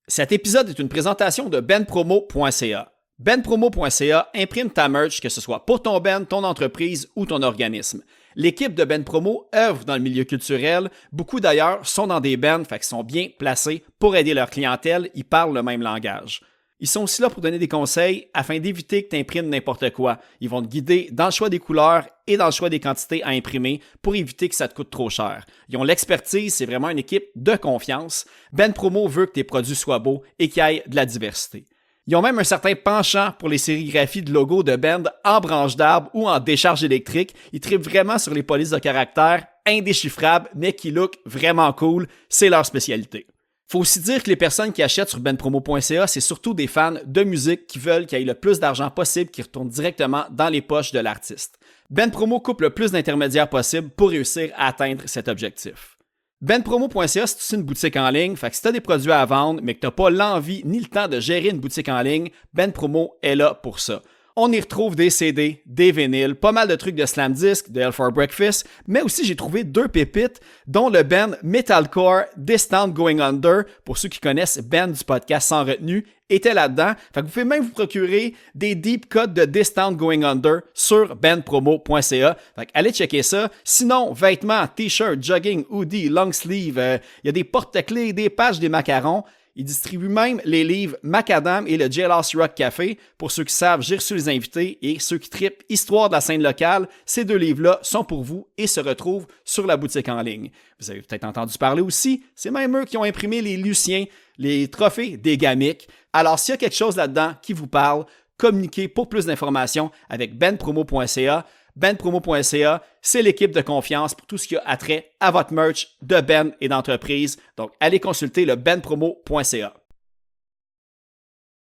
Cet épisode est une présentation de benpromo.ca. benpromo.ca imprime ta merch, que ce soit pour ton band, ton entreprise ou ton organisme. L'équipe de benpromo œuvre dans le milieu culturel. Beaucoup d'ailleurs sont dans des bands, fait qu'ils sont bien placés pour aider leur clientèle. Ils parlent le même langage. Ils sont aussi là pour donner des conseils afin d'éviter que tu imprimes n'importe quoi. Ils vont te guider dans le choix des couleurs et dans le choix des quantités à imprimer pour éviter que ça te coûte trop cher. Ils ont l'expertise, c'est vraiment une équipe de confiance. benpromo veut que tes produits soient beaux et qu'il y ait de la diversité. Ils ont même un certain penchant pour les sérigraphies de logos de band en branche d'arbre ou en décharge électrique. Ils trippent vraiment sur les polices de caractère indéchiffrables mais qui look vraiment cool. C'est leur spécialité. Faut aussi dire que les personnes qui achètent sur benpromo.ca, c'est surtout des fans de musique qui veulent qu'il y ait le plus d'argent possible qui retourne directement dans les poches de l'artiste. benpromo coupe le plus d'intermédiaires possible pour réussir à atteindre cet objectif. benpromo.ca, c'est aussi une boutique en ligne, fait que si tu as des produits à vendre mais que tu n'as pas l'envie ni le temps de gérer une boutique en ligne, benpromo est là pour ça. On y retrouve des CD, des vinyles, pas mal de trucs de Slam Disc, de Hell for Breakfast, mais aussi j'ai trouvé 2 pépites, dont le band Metalcore This Town Going Under, pour ceux qui connaissent band du podcast Sans Retenue, était là-dedans. Fait que vous pouvez même vous procurer des deep cuts de This Town Going Under sur benpromo.ca. Fait que allez checker ça. Sinon, vêtements, t-shirts, jogging, hoodie, long sleeve, il y a des porte-clés, des pages, des macarons. Il distribue même les livres Macadam et le Jailhouse Rock Café. Pour ceux qui savent, j'ai reçu les invités et ceux qui trippent Histoire de la scène locale. Ces 2 livres-là sont pour vous et se retrouvent sur la boutique en ligne. Vous avez peut-être entendu parler aussi, c'est même eux qui ont imprimé les Luciens, les trophées des Gamiques. Alors s'il y a quelque chose là-dedans qui vous parle, communiquez pour plus d'informations avec benpromo.ca. benpromo.ca, c'est l'équipe de confiance pour tout ce qui a attrait à votre merch de Ben et d'entreprise. Donc, allez consulter le benpromo.ca.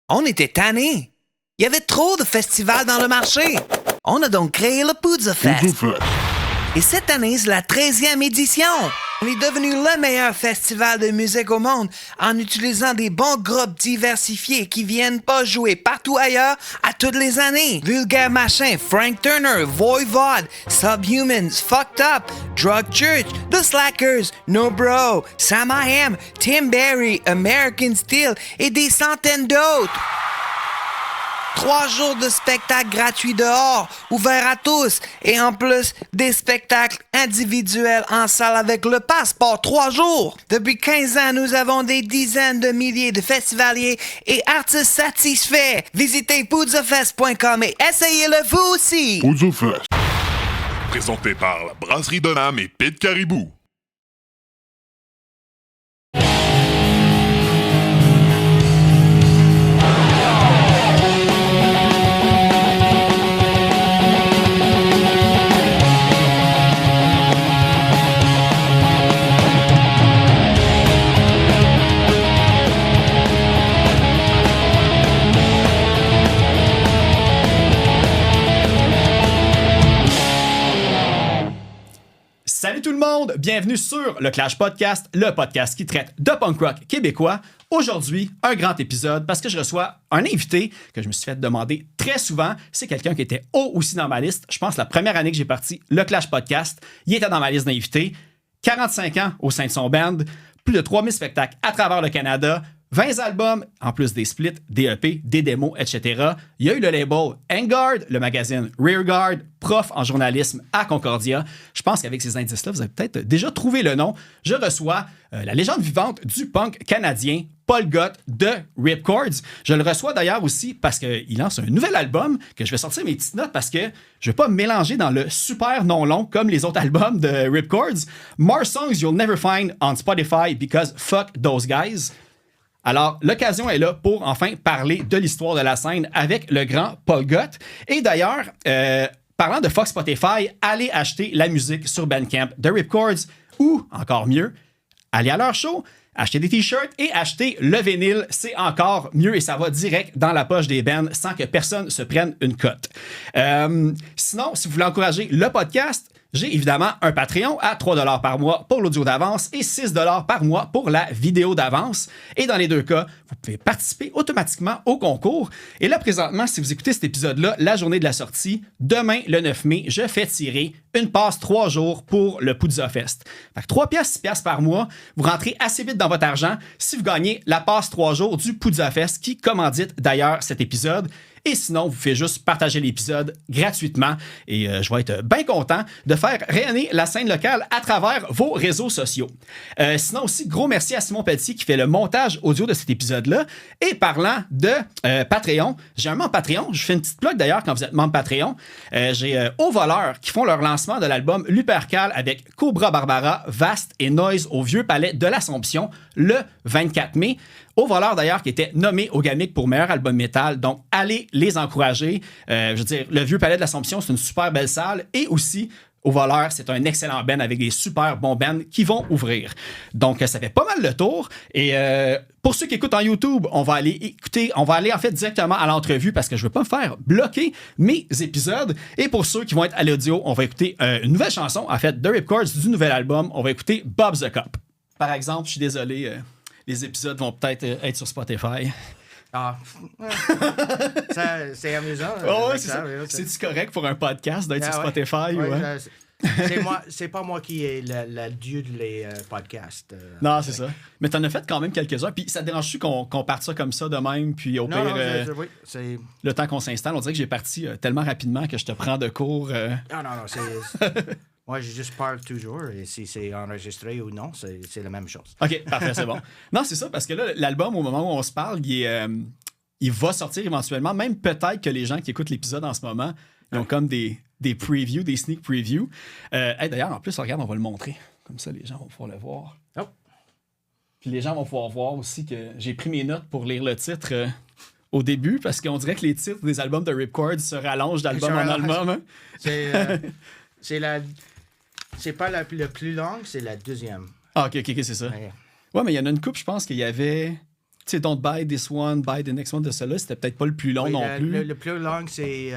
On était tannés. Il y avait trop de festivals dans le marché. On a donc créé le Poudza Fest. Et cette année, c'est la 13e édition. On est devenu le meilleur festival de musique au monde en utilisant des bons groupes diversifiés qui viennent pas jouer partout ailleurs à toutes les années. Vulgaire Machin, Frank Turner, Voivod, Subhumans, Fucked Up, Drug Church, The Slackers, No Bro, Sam I Am, Tim Berry, American Steel et des centaines d'autres. 3 jours de spectacles gratuits dehors, ouverts à tous, et en plus, des spectacles individuels en salle avec le passeport 3 jours. Depuis 15 ans, nous avons des dizaines de milliers de festivaliers et artistes satisfaits. Visitez poudzafest.com et essayez-le vous aussi. Poudzafest. Présenté par la Brasserie Donham et Pit Caribou. Salut tout le monde, bienvenue sur le Clash Podcast, le podcast qui traite de punk rock québécois. Aujourd'hui, un grand épisode parce que je reçois un invité que je me suis fait demander très souvent. C'est quelqu'un qui était haut aussi dans ma liste. Je pense la première année que j'ai parti le Clash Podcast, il était dans ma liste d'invités. 45 ans au sein de son band, plus de 3000 spectacles à travers le Canada, 20 albums, en plus des splits, des EP, des démos, etc. Il y a eu le label Vanguard, le magazine Rearguard, prof en journalisme à Concordia. Je pense qu'avec ces indices-là, vous avez peut-être déjà trouvé le nom. Je reçois la légende vivante du punk canadien, Paul Gott de Rip Chords. Je le reçois d'ailleurs aussi parce qu'il lance un nouvel album que je vais sortir mes petites notes parce que je ne vais pas me mélanger dans le super non long comme les autres albums de Rip Chords. More songs you'll never find on Spotify because fuck those guys. Alors, l'occasion est là pour enfin parler de l'histoire de la scène avec le grand Paul Gott. Et d'ailleurs, parlant de Fuck Spotify, allez acheter la musique sur Bandcamp de Rip Chords ou, encore mieux, allez à leur show, acheter des t-shirts et acheter le vinyle. C'est encore mieux et ça va direct dans la poche des bands sans que personne se prenne une cote. Sinon, si vous voulez encourager le podcast, J'ai évidemment un Patreon à 3$ par mois pour l'audio d'avance et 6$ par mois pour la vidéo d'avance. Et dans les deux cas, vous pouvez participer automatiquement au concours. Et là, présentement, si vous écoutez cet épisode-là, la journée de la sortie, demain, le 9 mai, je fais tirer une passe 3 jours pour le Poudza Fest. Fait que 3$, 6$ par mois, vous rentrez assez vite dans votre argent si vous gagnez la passe 3 jours du Poudza Fest qui commandite d'ailleurs cet épisode. Et sinon, vous faites juste partager l'épisode gratuitement. Et je vais être bien content de faire rayonner la scène locale à travers vos réseaux sociaux. Sinon aussi, gros merci à Simon Pelletier qui fait le montage audio de cet épisode-là. Et parlant de Patreon, j'ai un membre Patreon. Je fais une petite plug d'ailleurs quand vous êtes membre Patreon. J'ai Aux Voleurs qui font leur lancement de l'album Lupercal avec Cobra Barbara, Vast et Noise au Vieux Palais de l'Assomption le 24 mai. Aux Voleurs, d'ailleurs, qui était nommé au Gamic pour meilleur album métal. Donc, allez les encourager. Je veux dire, le Vieux Palais de l'Assomption, c'est une super belle salle. Et aussi, Aux Voleurs, c'est un excellent band avec des super bons bands qui vont ouvrir. Donc, ça fait pas mal le tour. Et pour ceux qui écoutent en YouTube, on va aller en fait directement à l'entrevue parce que je veux pas me faire bloquer mes épisodes. Et pour ceux qui vont être à l'audio, on va écouter une nouvelle chanson, en fait, de Rip Chords du nouvel album. On va écouter Bob's the Cop. Par exemple, je suis désolé... les épisodes vont peut-être être sur Spotify. Ah, ça, c'est amusant. Oh, ouais, c'est ça. C'est-tu correct pour un podcast d'être sur Spotify? C'est pas moi qui est le dieu des podcasts. Non, c'est ça. Mais t'en as fait quand même quelques-heures. Puis ça te dérange-tu qu'on parte ça comme ça de même? Puis au pire, le temps qu'on s'installe, on dirait que j'ai parti tellement rapidement que je te prends de court. Non, c'est... Moi, je juste parle toujours et si c'est enregistré ou non, c'est la même chose. OK, parfait, c'est bon. Non, c'est ça, parce que là, l'album, au moment où on se parle, il va sortir éventuellement. Même peut-être que les gens qui écoutent l'épisode en ce moment, ils ont comme des previews, des sneak previews. D'ailleurs, en plus, regarde, on va le montrer. Comme ça, les gens vont pouvoir le voir. Oh. Puis les gens vont pouvoir voir aussi que j'ai pris mes notes pour lire le titre au début, parce qu'on dirait que les titres des albums de Rip Chords se rallongent d'album en album. Hein? C'est pas la plus longue, c'est la deuxième. Ah, OK, c'est ça. Ouais, mais il y en a une couple, je pense qu'il y avait... Tu sais, Don't buy this one, buy the next one de cela. C'était peut-être pas le plus long non plus. Le plus long, c'est...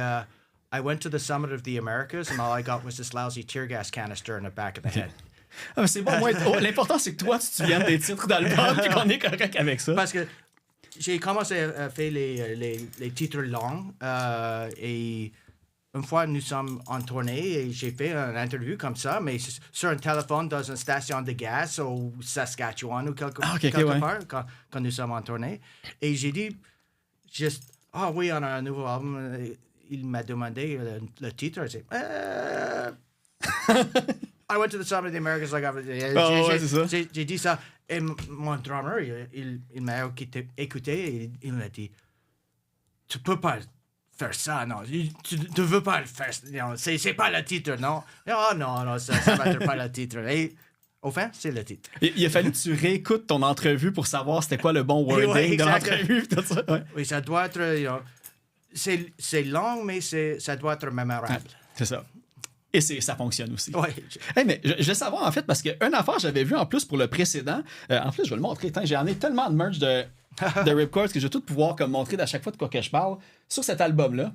I went to the summit of the Americas and all I got was this lousy tear gas canister in the back of the head. Ah, mais c'est bon, moi, l'important, c'est que toi, tu te souviennes des titres d'albums et qu'on est correct avec ça. Parce que j'ai commencé à faire les titres longs et... Une fois, nous sommes en tournée et j'ai fait une interview comme ça, mais sur un téléphone dans une station de gaz au Saskatchewan ou quelque part quand nous sommes en tournée. Et j'ai dit juste, oui, on a un nouveau album. Il m'a demandé le titre. J'ai I went to the Summit of the Americas. J'ai dit ça. Et mon drummer, il m'a écouté et il m'a dit, tu peux pas faire ça, non, tu veux pas le faire, non, c'est pas le titre, non. Non, ça va être pas le titre. Et au fin, c'est le titre. Il a fallu que tu réécoutes ton entrevue pour savoir c'était quoi le bon wording de l'entrevue. Tout ça. Ouais. Oui, ça doit être, c'est long, mais ça doit être mémorable. C'est ça. Et ça fonctionne aussi. Oui. Hey, mais je veux savoir, en fait, parce qu'une affaire, j'avais vu en plus pour le précédent. En plus, je vais le montrer. J'ai amené tellement de merch de Rip Chords que je vais tout pouvoir comme montrer à chaque fois de quoi que je parle. Sur cet album-là,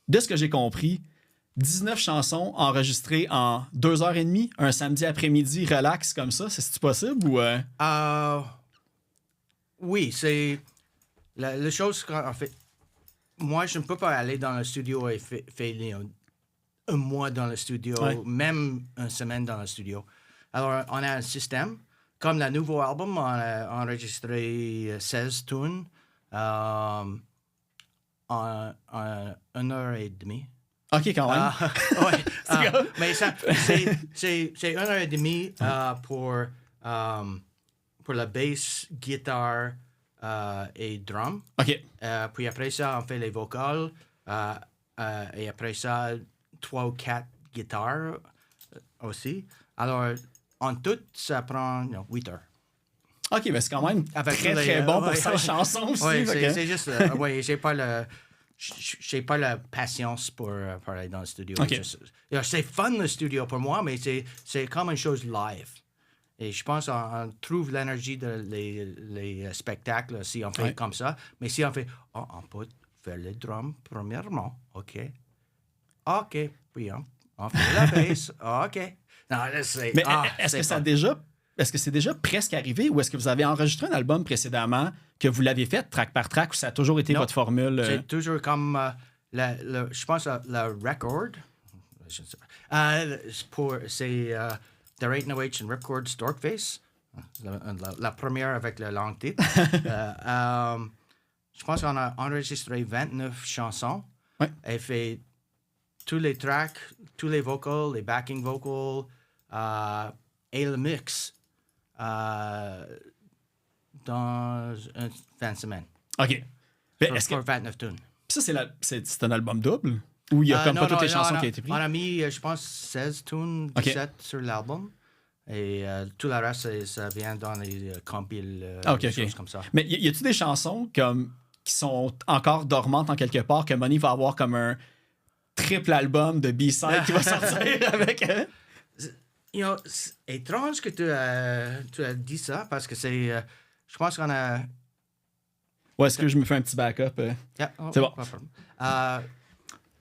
de ce que j'ai compris, 19 chansons enregistrées en 2h30, un samedi après-midi, relax comme ça. C'est-tu possible ou... Oui, c'est... La chose, en fait, moi, je ne peux pas aller dans le studio et faire un mois dans le studio, même une semaine dans le studio. Alors, on a un système. Comme le nouveau album, on a enregistré 16 tunes en 1h30. OK, quand même. Mais ça, c'est 1h30 pour la bass, guitare et drum. OK. Puis après ça, on fait les vocales. Et après ça, 3 ou 4 guitares aussi. Alors, en tout, ça prend 8 heures. OK, mais c'est quand même très bon pour 16 chansons aussi. Oui, c'est juste... j'ai pas la patience pour aller dans le studio. Okay. C'est fun, le studio, pour moi, mais c'est comme une chose live. Et je pense qu'on trouve l'énergie dans les spectacles si on fait comme ça. Mais si on fait... on peut faire les drums premièrement, OK. Puis On fait la bass. OK. Non, là, c'est... Mais est-ce que c'est déjà presque arrivé ou est-ce que vous avez enregistré un album précédemment que vous l'aviez fait track par track ou ça a toujours été votre formule? C'est toujours comme, je pense, le record. Je ne sais pas. C'est There Ain't No H in Ripcord Storkface. La première avec le long titre. Je pense qu'on a enregistré 29 chansons. Ouais. Et fait tous les tracks, tous les vocals, les backing vocals et le mix dans une fin de semaine. OK. Mais Pour 29 tunes. Puis ça, c'est un album double? Ou il y a comme pas toutes les chansons qui ont été prises? On a mis, je pense, 16 tunes, 17 sur l'album. Et tout le reste, ça vient dans les compiles, des choses comme ça. Mais y a-tu des chansons qui sont encore dormantes en quelque part que Money va avoir comme un triple album de B-side qui va sortir avec... C'est étrange que tu as dit ça parce que c'est... je pense qu'on a... Ouais, est-ce que je me fais un petit backup? C'est bon.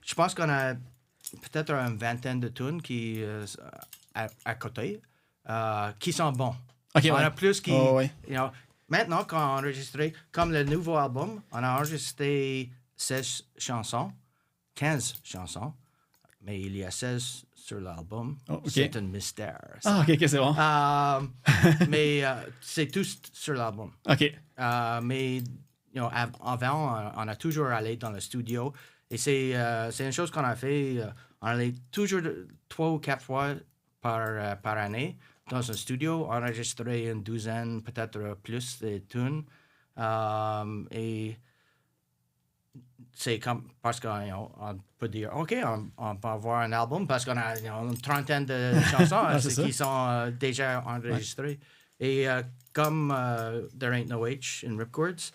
Je pense qu'on a peut-être une vingtaine de tunes qui à côté qui sont bons. Okay, on a plus qui... ouais. Maintenant, quand on a enregistré, comme le nouveau album, on a enregistré 16 chansons, 15 chansons, mais il y a 16 sur l'album. C'est un mystère. Ça. OK, c'est bon. Mais c'est tout sur l'album. OK. Mais avant, on a toujours allé dans le studio. Et c'est une chose qu'on a fait. On allait toujours 3 ou 4 fois par année dans un studio, enregistrer une douzaine, peut-être plus de tunes. Et c'est comme parce qu'on peut dire, OK, on peut avoir un album parce qu'on a une trentaine de chansons qui sont déjà enregistrées. Et comme There Ain't No H in Ripcords,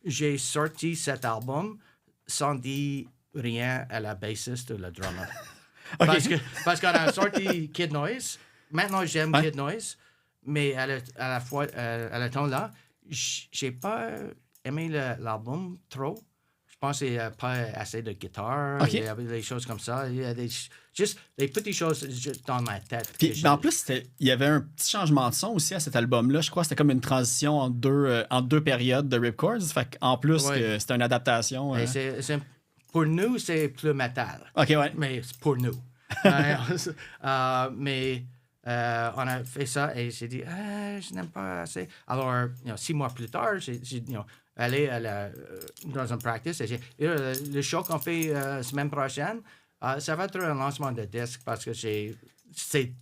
j'ai sorti cet album sans dire rien à la bassiste ou la drummer. Okay. Parce qu'on a sorti Kid Noise. Maintenant, j'aime Kid Noise, mais à la fois, à la temps là, j'ai pas aimé l'album trop. Je pense qu'il n'y a pas assez de guitare, il y avait des choses comme ça. Il y a juste des petites choses dans ma tête. Puis, en plus, il y avait un petit changement de son aussi à cet album-là. Je crois que c'était comme une transition en deux périodes de Ripcords. Fait en plus, que c'était une adaptation. Pour nous, c'est plus métal. OK, ouais. Mais c'est pour nous. Mais on a fait ça et j'ai dit, je n'aime pas assez. Alors, 6 mois plus tard, j'ai allé dans un practice et j'ai dit, le show qu'on fait semaine prochaine, ça va être un lancement de disque parce que c'est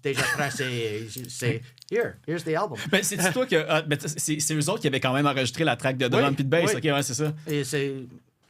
déjà tracé. C'est here's the album. Ben, c'est toi que c'est eux autres qui avaient quand même enregistré la track de drum puis de bass. OK, ouais, c'est ça. Et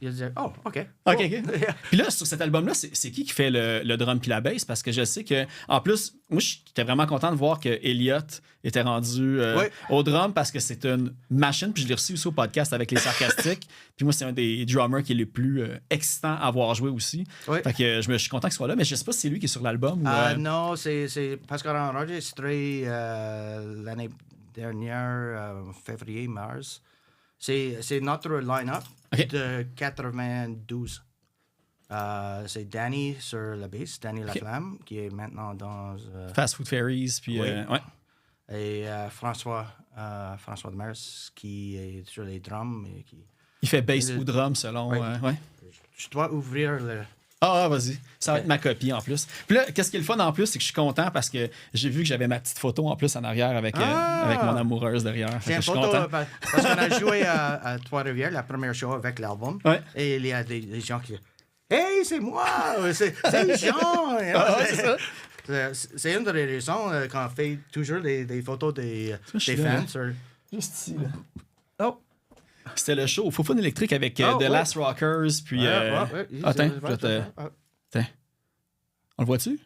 il disait, oh, OK. Cool. OK. Puis là, sur cet album-là, c'est qui fait le drum puis la bass? Parce que je sais que, en plus, moi, j'étais vraiment content de voir que Elliot était rendu au drum parce que c'est une machine. Puis je l'ai reçu aussi au podcast avec les Sarcastiques. Puis moi, c'est un des drummers qui est le plus excitant à avoir joué aussi. Oui. Fait que je suis content qu'il soit là, mais je sais pas si c'est lui qui est sur l'album. Non, c'est parce qu'on a enregistré l'année dernière, février, mars. C'est notre line-up de 92. C'est Danny sur la bass, Danny Laflamme, qui est maintenant dans... Fast Food Fairies, puis... Et François Demers, qui est sur les drums. Et il fait bass ou drum, selon... Je dois ouvrir le... Vas-y. Ça va être ma copie, en plus. Puis là, qu'est-ce qui est le fun, en plus, c'est que je suis content parce que j'ai vu que j'avais ma petite photo, en plus, en arrière, avec mon amoureuse derrière. C'est une photo, parce qu'on a joué à Trois-Rivières, la première show avec l'album. Ouais. Et il y a des gens qui disent « Hey, c'est moi! C'est Jean! » C'est une des raisons qu'on fait toujours des photos des fans. Juste ici, là. Oh! C'était le show au Faux Fun électrique avec The Last Rockers, puis... Attends, on le voit-tu?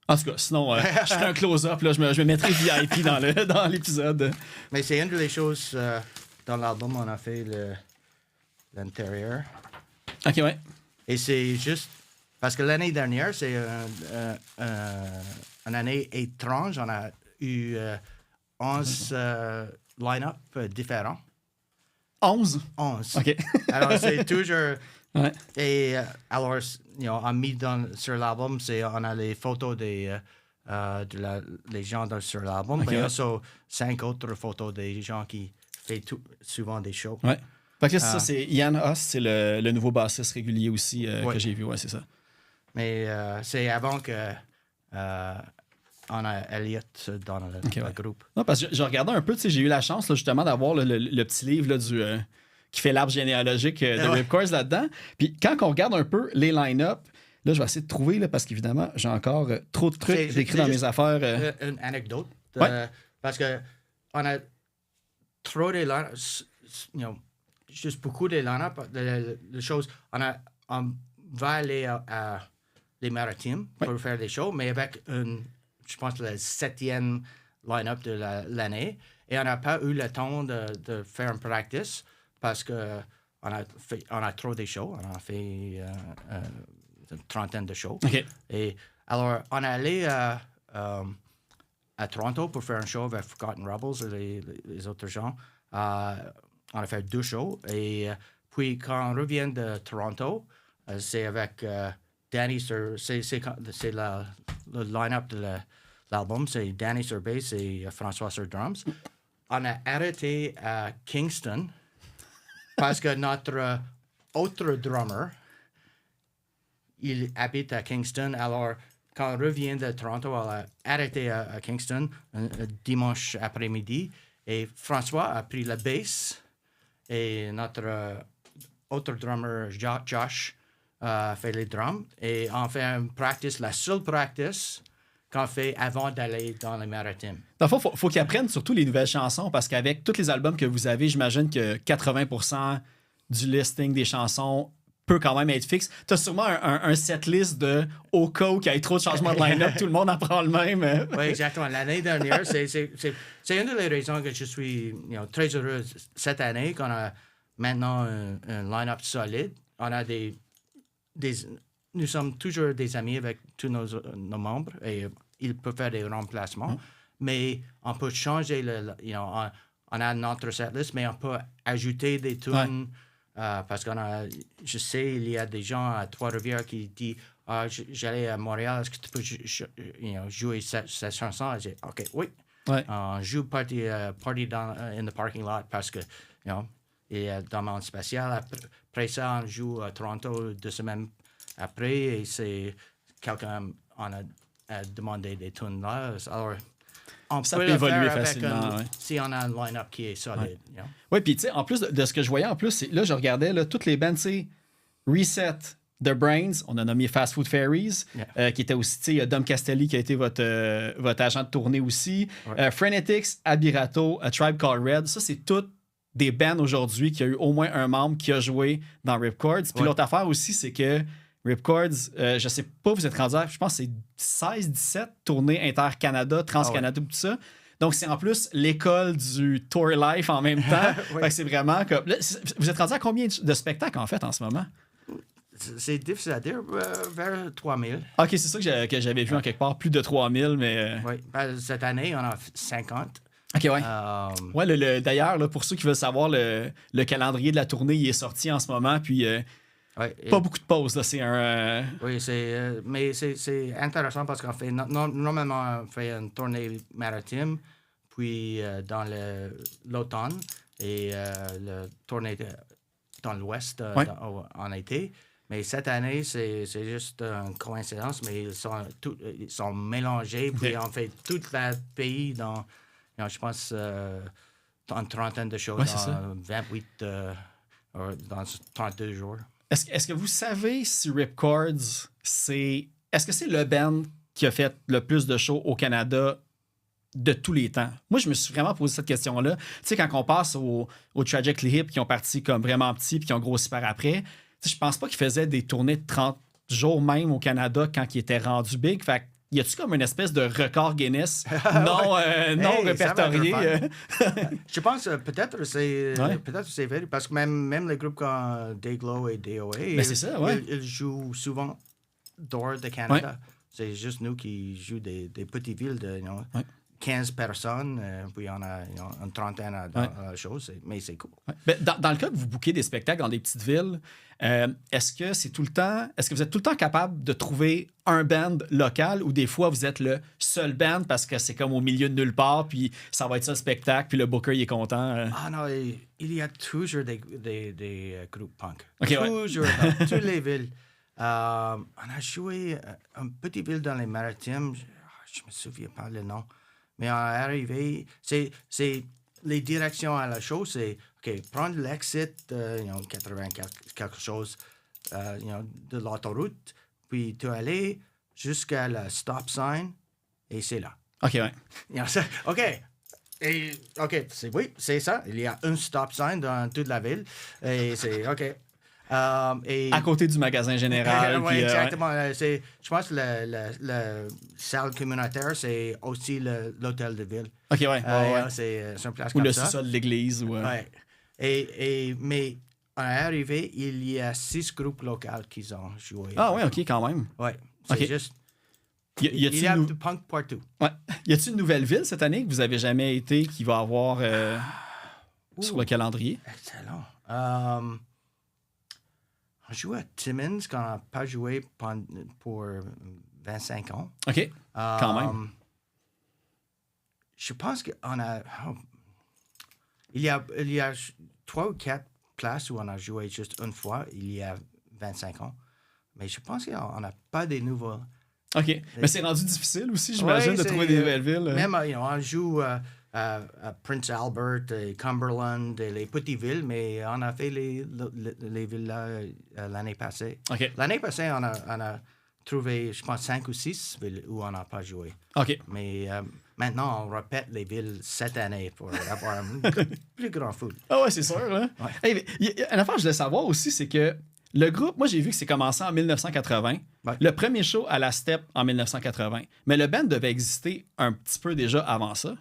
En tout cas, sinon, je ferai un close-up, là, je me mettrai VIP dans l'épisode. Mais c'est une des choses, dans l'album, on a fait l'intérieur. OK, ouais. Et c'est juste... Parce que l'année dernière, c'est une année étrange. On a eu 11 line-up différents. 11? 11. OK. Alors, c'est toujours Ouais. Et alors, on mis sur l'album, on a les photos les gens sur l'album, mais aussi 5 autres photos des gens qui font souvent des shows. Ouais. Fait que ça, c'est Ian Huss, c'est le nouveau bassiste régulier aussi que j'ai vu, ouais, c'est ça. Mais c'est avant que on a Elliot dans le groupe. Non, parce que je regardais un peu, tu sais, j'ai eu la chance là, justement d'avoir le petit livre là, qui fait l'arbre généalogique de Ripcords là-dedans. Puis quand on regarde un peu les line-up, là, je vais essayer de trouver, là, parce qu'évidemment, j'ai encore trop de trucs écrits dans mes affaires. Une anecdote. Ouais. Parce que on a trop de line-up, juste beaucoup de line-up, de choses. On va aller à les Maritimes pour faire des shows, mais avec je pense, le 7e line-up de l'année. Et on n'a pas eu le temps de faire un practice parce qu'on a trop de shows. On a fait une trentaine de shows. Okay. Et alors, on est allé à Toronto pour faire un show avec Forgotten Rebels et les autres gens. On a fait 2 shows. Et puis, quand on revient de Toronto, c'est avec Danny sur... C'est le line-up de l'album. C'est Danny sur bass et François sur drums. On a arrêté à Kingston parce que notre autre drummer, il habite à Kingston. Alors, quand on revient de Toronto, on a arrêté à Kingston un dimanche après-midi. Et François a pris la bass et notre autre drummer, Josh, fait les drums. Et on fait un practice, la seule practice qu'on fait avant d'aller dans les Maritimes. Dans le fond, faut qu'ils apprennent surtout les nouvelles chansons parce qu'avec tous les albums que vous avez, j'imagine que 80% du listing des chansons peut quand même être fixe. Tu as sûrement un setlist de au cas où il y ait trop de changements de line-up, tout le monde apprend le même. Oui, exactement. L'année dernière, c'est une des raisons que je suis très heureux cette année qu'on a maintenant un line-up solide. On a nous sommes toujours des amis avec tous nos membres et ils peuvent faire des remplacements, mais on peut changer on a notre setlist, mais on peut ajouter des tunes parce je sais, il y a des gens à Trois-Rivières qui disent j'allais à Montréal, est-ce que tu peux jouer cette chanson? Je dis OK, oui. Ouais. On joue party in the parking lot parce que il y a demande spéciale. Après ça, on joue à Toronto 2 semaines après, et c'est quelqu'un a demandé des tunes là. Alors, on ça peut peut le évoluer faire facilement. si on a un line-up qui est solide. Oui, puis tu sais, en plus de ce que je voyais, en plus, là, je regardais là, toutes les bands, tu sais, Reset, The Brains, on a nommé Fast Food Fairies, qui était aussi, tu sais, Dom Castelli qui a été votre agent de tournée aussi, Frenetics, Abirato, A Tribe Called Red, ça, c'est toutes des bands aujourd'hui qui a eu au moins un membre qui a joué dans Ripcords. Puis l'autre affaire aussi, c'est que Ripcords, je sais pas, vous êtes rendu à, je pense que c'est 16-17 tournées Inter-Canada, Trans-Canada, tout ça. Donc, c'est en plus l'école du tour life en même temps. Fait que c'est vraiment comme... Là, vous êtes rendu à combien de spectacles, en fait, en ce moment? C'est difficile à dire, vers 3000. OK, c'est ça que j'avais vu en quelque part, plus de 3000, mais... Oui, cette année, on a 50. OK, ouais. Ouais, d'ailleurs, là, pour ceux qui veulent savoir, le calendrier de la tournée, il est sorti en ce moment, puis... pas beaucoup de pauses, là, c'est un... Oui, mais c'est intéressant parce qu'on fait... Normalement, on fait une tournée maritime, puis dans l'automne, et la tournée dans l'ouest en été. Mais cette année, c'est juste une coïncidence, mais ils sont mélangés, puis on fait tout le pays dans, je pense, une trentaine de shows dans 28, dans 32 jours. Est-ce que vous savez si Ripcords, est-ce que c'est le band qui a fait le plus de shows au Canada de tous les temps? Moi, je me suis vraiment posé cette question-là. Tu sais, quand on passe au Tragically Hip, qui ont parti comme vraiment petits puis qui ont grossi par après, je pense pas qu'ils faisaient des tournées de 30 jours même au Canada quand ils étaient rendus big. Fait y a-tu comme une espèce de record Guinness non répertorié? Je pense peut-être c'est vrai, parce que même les groupes comme Dayglow et DOA, ils jouent souvent dehors de Canada. C'est juste nous qui jouons des petites villes de 15 personnes, puis on a une trentaine dans la chose, mais c'est cool. Ouais. Ben, dans le cas que vous bouquez des spectacles dans des petites villes, est-ce que vous êtes tout le temps capable de trouver un band local ou des fois vous êtes le seul band parce que c'est comme au milieu de nulle part, puis ça va être ça le spectacle, puis le booker il est content? Ah non, il y a toujours des groupes punk. Okay, toujours, dans toutes les villes. On a joué une petite ville dans les Maritimes, je me souviens pas le nom, mais on est arrivé, c'est les directions à la chose, c'est OK, prendre l'exit, 80 quelque chose, de l'autoroute, puis tu aller jusqu'à la stop sign, et c'est là. OK, ouais. OK. OK, c'est ça. Il y a un stop sign dans toute la ville, et c'est OK. À côté du magasin général. Oui, exactement. Je pense que la salle communautaire, c'est aussi l'hôtel de ville. OK, ouais. C'est une place ou comme le ça. sous-sol de l'église. Ou, Ouais. Mais on est arrivé, il y a 6 groupes locaux qui ont joué. Ah oui, OK, quand même. Oui, c'est OK. juste... Il y a du punk partout. Ouais. Y a-t-il une nouvelle ville cette année que vous avez jamais été qui va avoir sur le calendrier? Excellent. On joue à Timmins qu'on n'a pas joué pour 25 ans. OK, quand même. Je pense qu'on a... Il y a 3 ou 4 places où on a joué juste une fois, il y a 25 ans. Mais je pense qu'on n'a pas des nouveaux... OK. Mais c'est rendu difficile aussi, j'imagine, de trouver des nouvelles villes. Même, on joue à Prince Albert, et Cumberland, et les petites villes, mais on a fait les villes là l'année passée. OK. L'année passée, on a trouvé, je pense, 5 ou 6 villes où on n'a pas joué. OK. Mais maintenant, on répète les villes cette année pour avoir un plus grand foot. Ah ouais, c'est sûr. Là. Ouais. Hey, une affaire que je voulais savoir aussi, c'est que le groupe, moi, j'ai vu que c'est commencé en 1980. Ouais. Le premier show à la Step en 1980. Mais le band devait exister un petit peu déjà avant ça.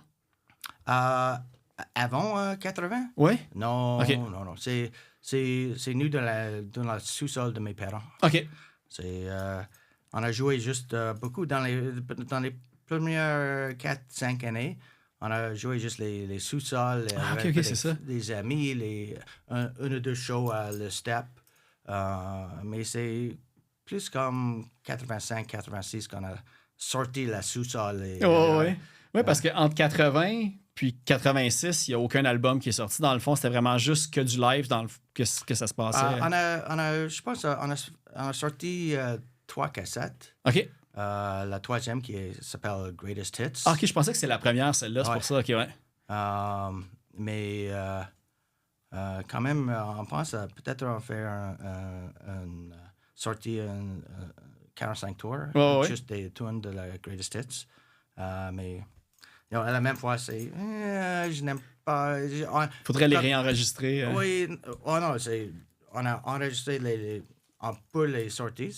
Avant 80? Oui? Non, OK. non. C'est nous dans la sous-sol de mes parents. OK. On a joué juste beaucoup dans les premières 4-5 années. On a joué juste les sous-sols avec c'est ça. des amis, un ou deux shows à le Step. Mais c'est plus comme 85-86 qu'on a sorti la sous-sol. Oui, parce qu'entre 80 puis 86, il n'y a aucun album qui est sorti. Dans le fond, c'était vraiment juste que du live que ça se passait. Je pense qu'on a sorti 3 cassettes. OK. La troisième s'appelle Greatest Hits. OK, je pensais que c'est la première, celle-là. C'est pour ça. OK, ouais. Mais quand même, on pense à peut-être en faire une sortie, un 45 tours, juste des tunes de la Greatest Hits. Mais à la même fois, c'est je n'aime pas. Faudrait les réenregistrer. Oui, non, on a enregistré on peut les sortir.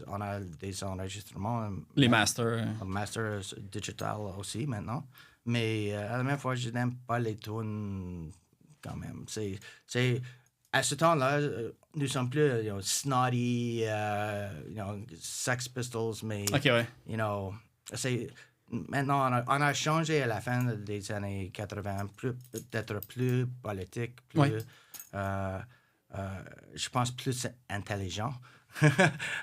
On a des enregistrements. Les masters. Master digital aussi maintenant. Mais à la même fois, je n'aime pas les tunes quand même. À ce temps-là, nous sommes plus Snotty, Sex Pistols, mais maintenant on a changé à la fin des années 80, peut-être plus politique, plus je pense plus intelligent.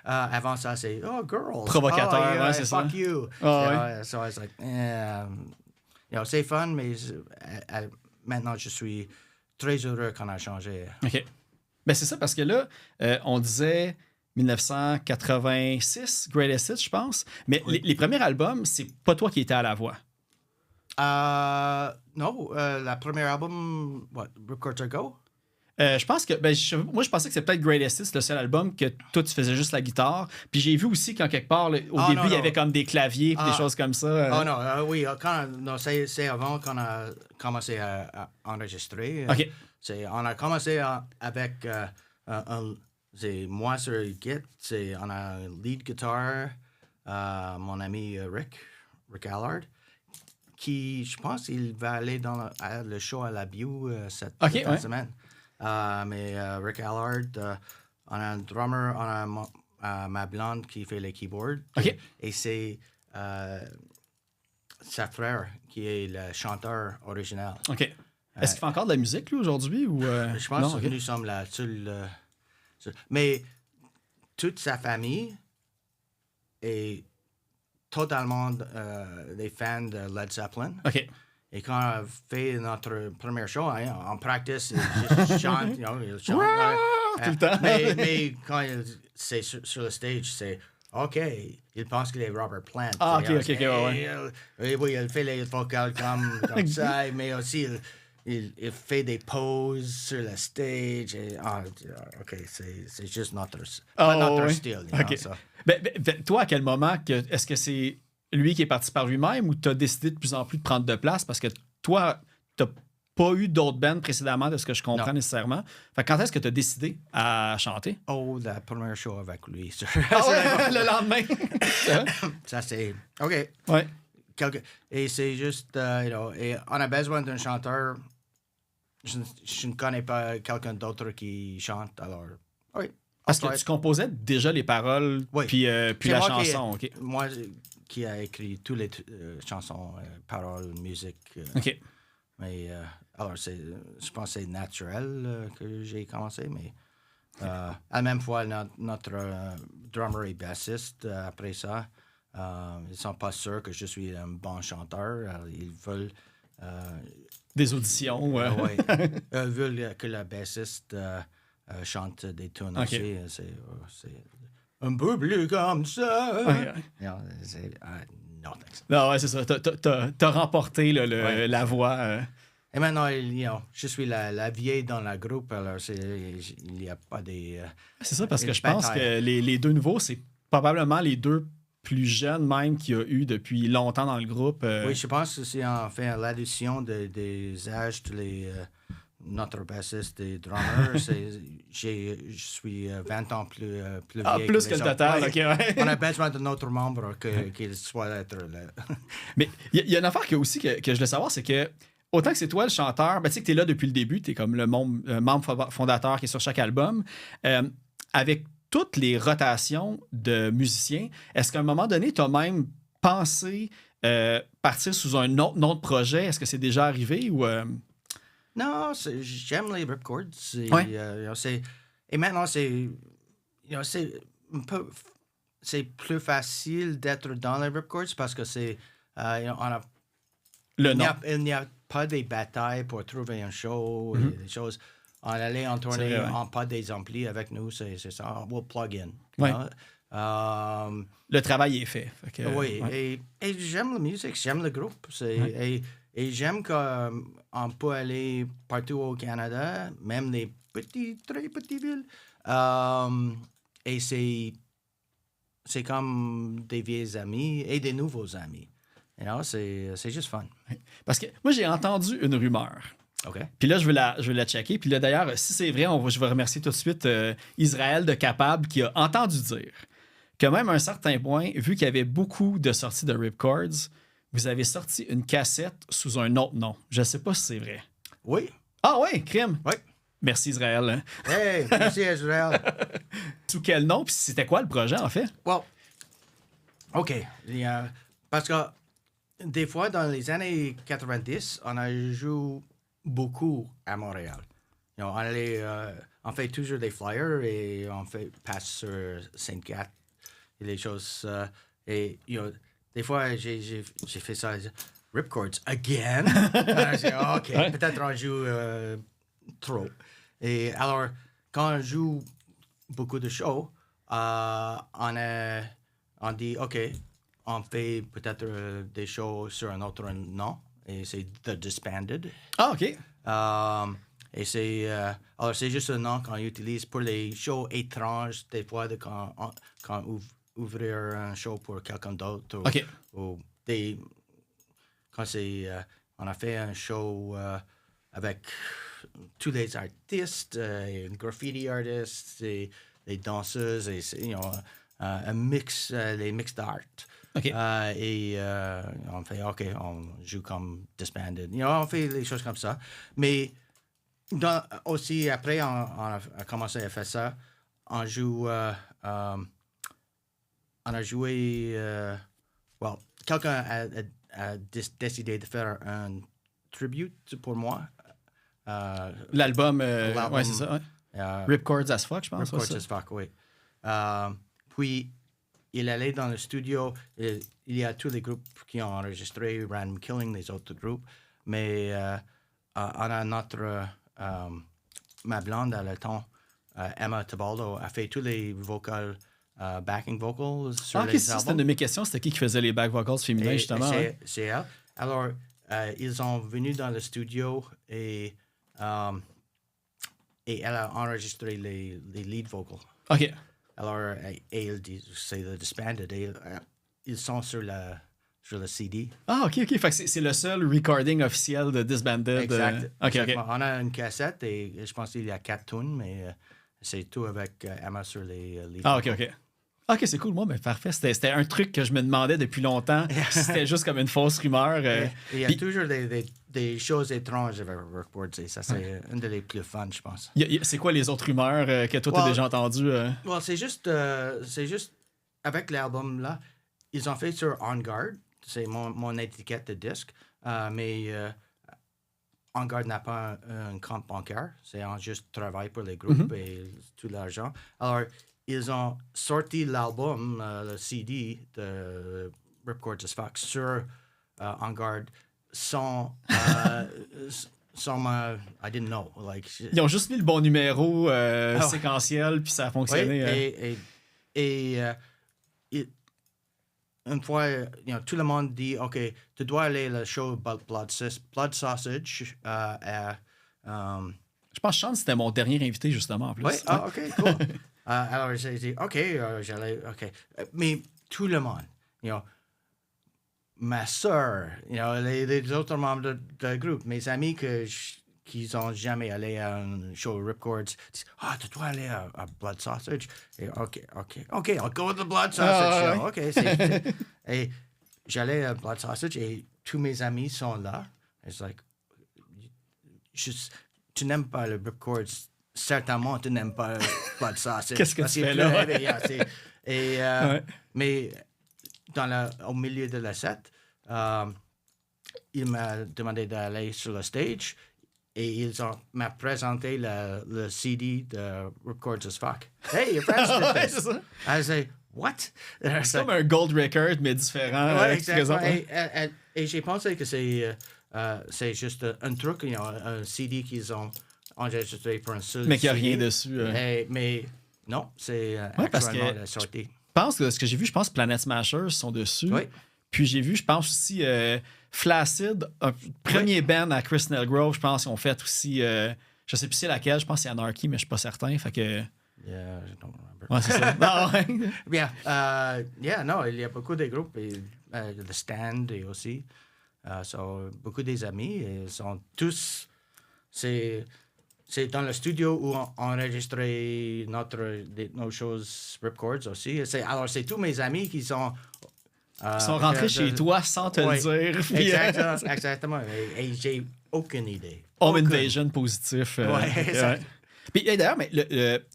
Avant ça, c'est girls, provocateur, c'est ça. Fuck you. So I was like, c'est fun, mais maintenant je suis très heureux qu'on a changé. OK. Ben c'est ça, parce que là, on disait 1986, Greatest Hits, je pense. Mais les premiers albums, c'est pas toi qui étais à la voix. Non, le premier album, Record to Go? Je pense que, moi, je pensais que c'était peut-être Greatest Hits, le seul album que toi, tu faisais juste la guitare. Puis j'ai vu aussi qu'en quelque part, au début, il y avait comme des claviers et des choses comme ça. Oui, c'est avant qu'on a commencé à enregistrer. OK. On a commencé avec moi sur Git, on a un lead guitar, mon ami Rick Allard, qui, je pense, il va aller dans le show à la Bio cette semaine. Mais Rick Allard, on a un drummer, on a ma blonde qui fait les keyboards. OK. Et c'est sa frère, qui est le chanteur original. OK. Est-ce qu'il fait encore de la musique, lui, aujourd'hui? Ou, Je pense non, que OK. nous sommes la seule... mais toute sa famille est totalement des fans de Led Zeppelin. OK. Et quand on a fait notre premier show, hein, en practice, il chante, il chante. Tout le temps. mais quand c'est sur le stage, c'est OK. Il pense qu'il est Robert Plant. Ah, OK, Et, OK, ouais. et oui, il fait les vocales comme ça, mais aussi il fait des pauses sur le stage. Et, OK, c'est juste pas notre ouais. style. OK. Ça. Ben, toi, à quel moment, est-ce que c'est lui qui est parti par lui-même ou tu as décidé de plus en plus de prendre de place parce que toi, tu n'as pas eu d'autres bands précédemment de ce que je comprends nécessairement. Fait que quand est-ce que tu as décidé à chanter? Oh, la première show avec lui. Ah ouais, le lendemain. Ça, c'est... OK. Ouais. Et c'est juste, et on a besoin d'un chanteur. Je ne connais pas quelqu'un d'autre qui chante, alors, oui. Parce que tu composais déjà les paroles puis la chanson, OK. Moi qui a écrit toutes les chansons, paroles, musique. OK. Mais, alors, je pense que c'est naturel que j'ai commencé, mais à la même fois, notre drummer et bassiste, après ça, ils ne sont pas sûrs que je suis un bon chanteur. Alors, ils veulent... des auditions. Oui. Ils veulent que le bassiste chante des tunes aussi. C'est un peu plus comme ça. Ouais. Non, non, thanks. Non, ouais, c'est ça. T'as remporté la voix. Et maintenant, je suis la vieille dans le groupe, alors il n'y a pas des... C'est ça, parce que je bataille. pense que les deux nouveaux, c'est probablement les deux plus jeunes même qu'il y a eu depuis longtemps dans le groupe. Oui, je pense que c'est en fait l'addition des âges de notre bassiste et drummer. Je suis 20 ans plus vieille plus que le les total. autres. OK, ouais. On a besoin de notre membre qu'il soit être là. Mais il y a une affaire aussi que je voulais savoir, c'est que autant que c'est toi le chanteur, ben, tu sais que tu es là depuis le début, tu es comme le membre fondateur qui est sur chaque album. Avec toutes les rotations de musiciens, est-ce qu'à un moment donné, tu as même pensé partir sous un autre projet? Est-ce que c'est déjà arrivé ou... Non, j'aime les ripcords. Et maintenant, c'est plus facile d'être dans les ripcords parce que il n'y a pas des batailles pour trouver un show et des choses. On allait en tournée, vrai, ouais. on pas des amplis avec nous, c'est ça. We'll plug in. Ouais. You know? Le travail est fait. Fait que, Oui, ouais. et j'aime la musique, j'aime le groupe. Et j'aime qu'on peut aller partout au Canada, même les très petites villes. Et c'est comme des vieux amis et des nouveaux amis. You know, c'est juste fun. Parce que moi, j'ai entendu une rumeur. OK. Puis là, je vais la checker. Puis là, d'ailleurs, si c'est vrai, je vais remercier tout de suite Israël de Capable qui a entendu dire que même à un certain point, vu qu'il y avait beaucoup de sorties de Ripcords, vous avez sorti une cassette sous un autre nom. Je ne sais pas si c'est vrai. Oui. Ah oui, crime. Oui. Merci Israël. Hey, merci Israël. Sous quel nom? Puis c'était quoi le projet, en fait? Well, OK. Parce que des fois, dans les années 90, on a joué beaucoup à Montréal. On fait toujours des flyers et on passe sur Sainte-Cat et les choses. Et des fois, j'ai fait ça. Ripcords again. OK, peut-être on joue trop. Et alors, quand on joue beaucoup de shows, on dit OK, on fait peut-être des shows sur un autre nom. Et c'est The Disbanded. Ah, OK. Et alors c'est juste un nom qu'on utilise pour les shows étranges, des fois quand ouvrir un show pour quelqu'un d'autre. OK. Ou quand on a fait un show avec tous les artistes, graffiti artistes, et les danseuses, et un mix, les mix d'art. OK. Et on fait, OK, on joue comme Disbanded. On fait les choses comme ça. Mais aussi, après, on a commencé à faire ça. On a joué... quelqu'un a décidé de faire un tribute pour moi. L'album, ouais, c'est ça. Ouais. Ripcords as fuck, je pense. Ripcords as fuck, oui. Puis, il allait dans le studio. Il y a tous les groupes qui ont enregistré Random Killing, les autres groupes. Mais on a notre... ma blonde à le temps, Emma Tabaldo, a fait tous les vocals, backing vocals sur les albums. C'était une de mes questions. C'était qui faisait les back vocals féminins, justement? C'est elle. Alors, ils sont venus dans le studio et elle a enregistré les lead vocals. OK. Alors, c'est le Disbanded. Ils sont sur le CD. Ah, OK. Fait que c'est le seul recording officiel de Disbanded. Exact. OK. On a une cassette et je pense qu'il y a 4 tunes, mais c'est tout avec Emma sur les lead vocals. OK. OK, c'est cool. Moi, mais parfait. C'était un truc que je me demandais depuis longtemps. C'était juste comme une fausse rumeur. Il y a toujours des choses étranges avec Ripcords et ça, c'est une des plus fun, je pense. C'est quoi les autres rumeurs que toi, tu as déjà entendues? C'est juste avec l'album, là, ils ont fait sur On Guard. C'est mon étiquette de disque. Mais On Guard n'a pas un compte bancaire. C'est juste travail pour les groupes et tout l'argent. Alors, ils ont sorti l'album, le CD de Ripcords as fuck sur On Guard sans I didn't know. Ils ont juste mis le bon numéro séquentiel, puis ça a fonctionné. Oui, une fois, tout le monde dit, OK, tu dois aller au show Blood Sausage je pense que Sean, c'était mon dernier invité, justement, en plus. Oui, OK, cool. Alors, j'ai dit, OK, j'allais, OK. Mais tout le monde, ma soeur, les autres membres du groupe, mes amis qui n'ont jamais allé à un show Ripcords, disent, tu dois aller à Blood Sausage. Et OK, I'll go to the Blood Sausage show. OK, et j'allais à Blood Sausage et tous mes amis sont là. It's like, tu n'aimes pas le Ripcords, certainement tu n'aimes pas le Blood Sausage. Qu'est-ce que tu fais là? Mais au milieu de la set, il m'a demandé d'aller sur le stage et m'a présenté le CD de Ripcords as fuck. Hey, your friends did this. I say, what? C'est comme un gold record, mais différent. Ouais, exactement. Et j'ai pensé que c'est juste un truc, un CD qu'ils ont enregistré pour un seul mais qu'il n'y a CD. rien dessus. Mais non, c'est actuellement la sortie. Je pense que ce que j'ai vu, je pense que Planet Smashers sont dessus. Oui. Puis j'ai vu, je pense aussi, Flaccid, un premier band à Crystal Grove, je pense qu'ils ont fait aussi, je sais plus c'est laquelle, je pense que c'est Anarchy, mais je suis pas certain. Fait que... Yeah, I don't remember. Ouais, c'est ça. Non, il y a beaucoup de groupes, et, The Stand et aussi. Beaucoup des amis, ils sont tous... C'est dans le studio où on enregistrait nos choses Ripcords aussi. Alors, c'est tous mes amis qui sont... Ils sont rentrés chez toi sans te le dire. Puis, exactement. Et j'ai aucune idée. Home invasion positif. Exact. Puis d'ailleurs, mais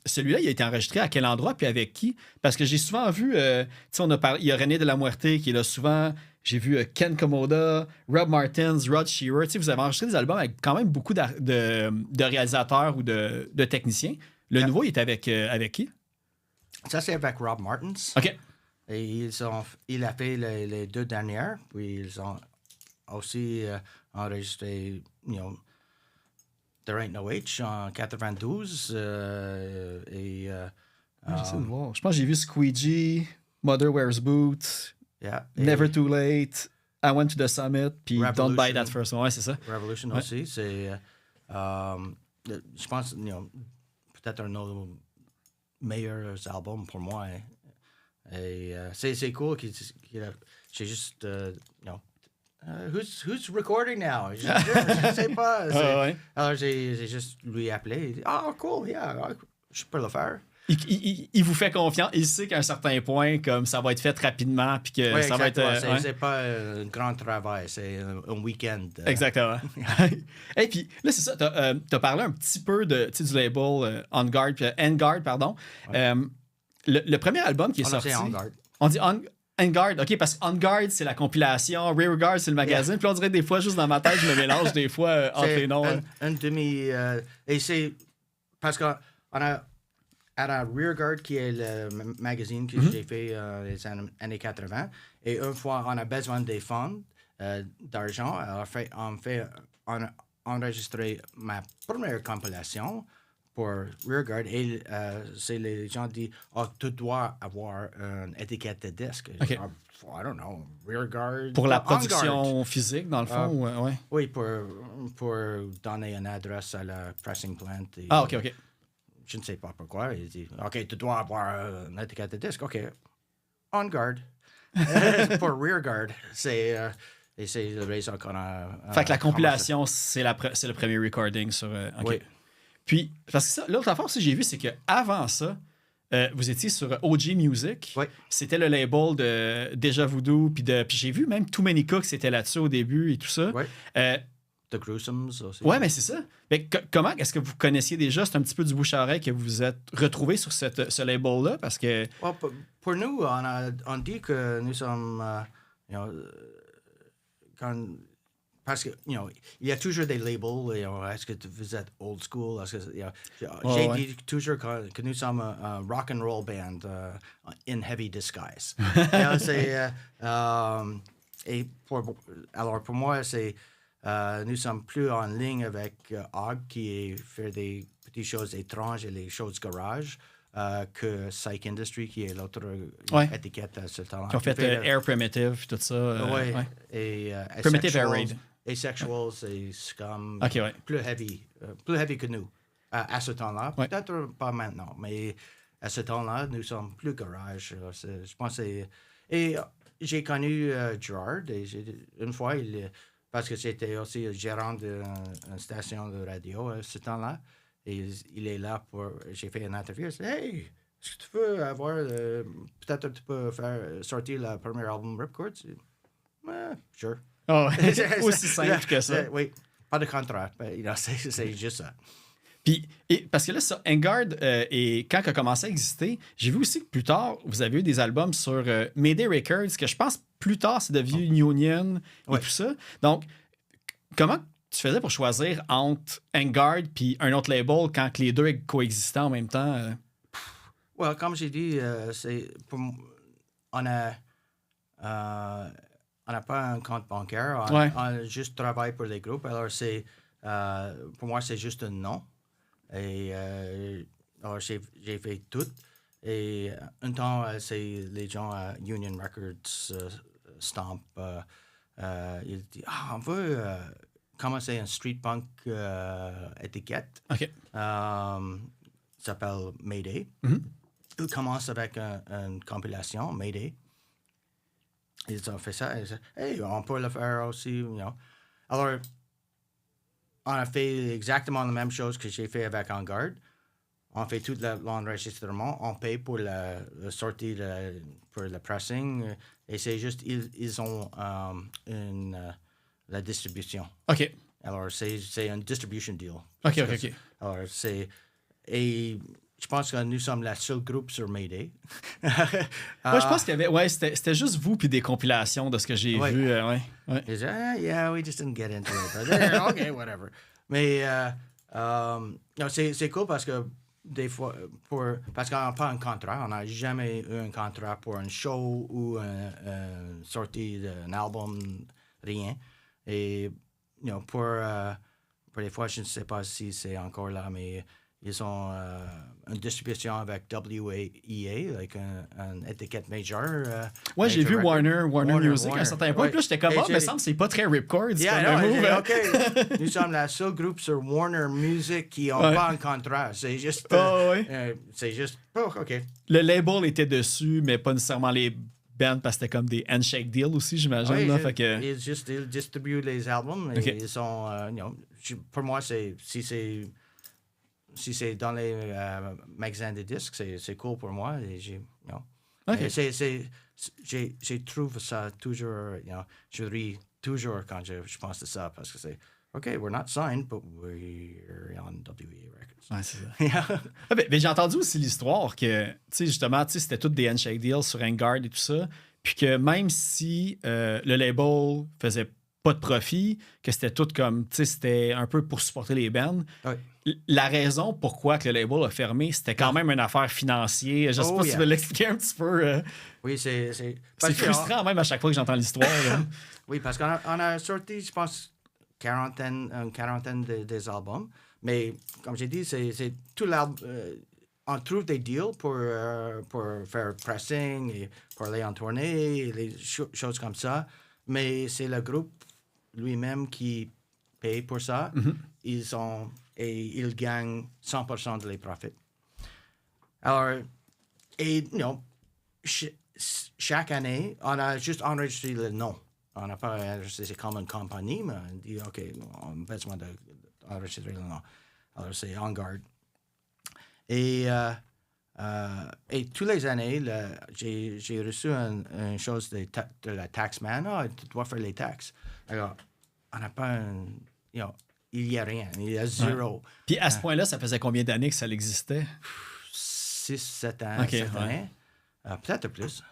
celui-là, il a été enregistré à quel endroit puis avec qui? Parce que j'ai souvent vu, il y a René de la Muerte qui est là souvent. J'ai vu Ken Komoda, Rob Martins, Rod Shearer. Vous avez enregistré des albums avec quand même beaucoup de réalisateurs ou de techniciens. Le nouveau, il est avec qui? Ça, c'est avec Rob Martins. OK. Et il a fait les 2 dernières. Puis ils ont aussi enregistré, There Ain't No H en 92. J'essaie de voir. Je pense que j'ai vu Squeegee, Mother Wears Boots, Never Too Late, I Went to the Summit, puis Don't Buy That First One. Ouais, c'est ça. Revolution aussi. C'est, je pense, peut-être un autre meilleur album pour moi. Et c'est cool qu'il j'ai juste, who's recording now? Je sais pas. Alors, j'ai juste lui appelé. Il dit, cool, yeah, je peux le faire. Il vous fait confiance. Il sait qu'à un certain point, comme ça va être fait rapidement, puis que ça va être... C'est pas un grand travail, c'est un week-end. Exactement. Et puis là, c'est ça, t'as parlé un petit peu du label Enguard, pardon. Ouais. Le premier album qui est sorti... On dit On dit On Guard, OK, parce que On Guard, c'est la compilation, Rear Guard, c'est le magazine. Puis on dirait des fois, juste dans ma tête, je me mélange des fois entre les noms. Un demi... et c'est... Parce qu'on a Rear Guard, qui est le magazine que j'ai fait les années 80. Et une fois, on a besoin des fonds d'argent. Alors, on a enregistré ma première compilation pour Rearguard et c'est les gens disent tu dois avoir une étiquette de disque. Okay. I don't know, Rearguard. Pour la production physique, dans le fond? Ouais. Oui, pour donner une adresse à la pressing plant. Et, OK. Je ne sais pas pourquoi. Il dit OK, tu dois avoir une étiquette de disque. OK. On Guard. Pour Rearguard. C'est la raison qu'on a. Fait que la compilation, c'est le premier recording sur. OK. Oui. Puis, parce que ça, l'autre affaire aussi que j'ai vu, c'est qu'avant ça, vous étiez sur OG Music. Oui. C'était le label de Deja Voodoo. Puis j'ai vu même Too Many Cooks, c'était là-dessus au début et tout ça. Oui. The Gruesomes aussi. Oui, mais c'est ça. Mais comment est-ce que vous connaissiez déjà? C'est un petit peu du bouche à oreille que vous vous êtes retrouvés sur ce label-là? Parce que. Well, pour nous, on dit que nous sommes. Parce que, il y a toujours des labels. Est-ce que vous êtes old school? J'ai dit toujours que nous sommes un rock and roll band in heavy disguise. Et pour moi, c'est nous sommes plus en ligne avec Hog qui fait des petites choses étranges et les choses garage. Que Psych Industry, qui est l'autre étiquette à ce temps-là. Qui ont fait Air Primitive, tout ça. Oui. Et Primitive Air Raid. Asexuals et Scum. Okay, plus heavy que nous. À ce temps-là. Ouais. Peut-être pas maintenant, mais à ce temps-là, nous sommes plus garage. Je pense que et j'ai connu Gerard, et une fois, parce que j'étais aussi gérant d'une station de radio à ce temps-là. Et il est là j'ai fait une interview. Il dit hey, est-ce que tu peux avoir. Peut-être tu peux faire sortir le premier album Ripcord? Sure. Oh, aussi simple que ça. Oui, pas de contrat. C'est juste ça. Puis, parce que là, ça, On Guard, et quand il a commencé à exister, j'ai vu aussi que plus tard, vous avez eu des albums sur Mayday Records, que je pense plus tard, c'est devenu Union et tout ça. Donc, comment tu faisais pour choisir entre On Guard puis un autre label quand les deux coexistaient en même temps? Well, comme j'ai dit, on n'a pas un compte bancaire. On juste travaille pour les groupes. Alors, pour moi, c'est juste un nom. Et alors, j'ai fait tout. Et un temps, c'est les gens à Union Records, Stomp, ils disent on veut commencer un street punk étiquette. OK. S'appelle Mayday. Il commence avec une compilation, Mayday. Ils ont fait ça. Ils disent hey, on peut le faire aussi. Alors, on a fait exactement la même chose que j'ai fait avec On Guard. On fait tout l'enregistrement. On paye pour la sortie, pour le pressing. Et c'est juste, ils ont la distribution. OK. Alors, c'est un distribution deal. OK. Alors, et je pense que nous sommes le seul groupe sur Mayday. Moi, je pense qu'il y avait... c'était juste vous puis des compilations de ce que j'ai vu. Ils disaient, yeah, we just didn't get into it. OK, whatever. Mais c'est cool parce que des fois, parce qu'on n'a pas un contrat. On n'a jamais eu un contrat pour un show ou une sortie d'un album, rien. Et pour des fois, je ne sais pas si c'est encore là, mais ils ont une distribution avec WEA, like une étiquette majeure. J'ai vu Warner Music à un certain point. Puis là, j'étais comme, mais ça me semble que c'est pas très Ripcord. OK. Nous sommes le seul groupe sur Warner Music qui n'a pas un contrat. C'est juste... OK. Le label était dessus, mais pas nécessairement les bands, parce que c'était comme des handshake deals aussi, j'imagine. Ils distribuent les albums. Okay. Ils sont... pour moi, si c'est dans les magasins de disques, c'est cool pour moi. Et j'ai trouvé ça toujours, je ris toujours quand je pense de ça parce que c'est OK, we're not signed, but we're on WEA Records. Ouais, c'est ça. Mais j'ai entendu aussi l'histoire que, justement, c'était toutes des handshake deals sur On Guard et tout ça. puis que même si le label faisait pas de profit, que c'était tout comme, tu sais, c'était un peu pour supporter les bands. Ouais. La raison pourquoi que le label a fermé, c'était quand même une affaire financière. Je sais pas si tu veux l'expliquer un petit peu. Oui, c'est Frustrant même à chaque fois que j'entends l'histoire. Oui, parce qu'on a sorti, je pense, une quarantaine des albums. Mais comme j'ai dit, c'est tout l'album. On trouve des deals pour faire pressing et pour aller en tournée, et les choses comme ça. Mais c'est le groupe lui-même qui paye pour ça. Ils gagnent 100% de les profits. Alors, chaque année, on a juste enregistré le nom. On n'a pas enregistré, c'est comme une compagnie, mais on dit, OK, on a besoin d'enregistrer le nom. Alors, c'est On Guard. Et toutes les années, j'ai reçu une chose de la taxman. Tu dois faire les taxes. Alors, on n'a pas il n'y a rien. Il y a zéro. Ouais. Puis à ce point-là, ça faisait combien d'années que ça existait? 6-7 ans. Okay, 7 années. Peut-être plus.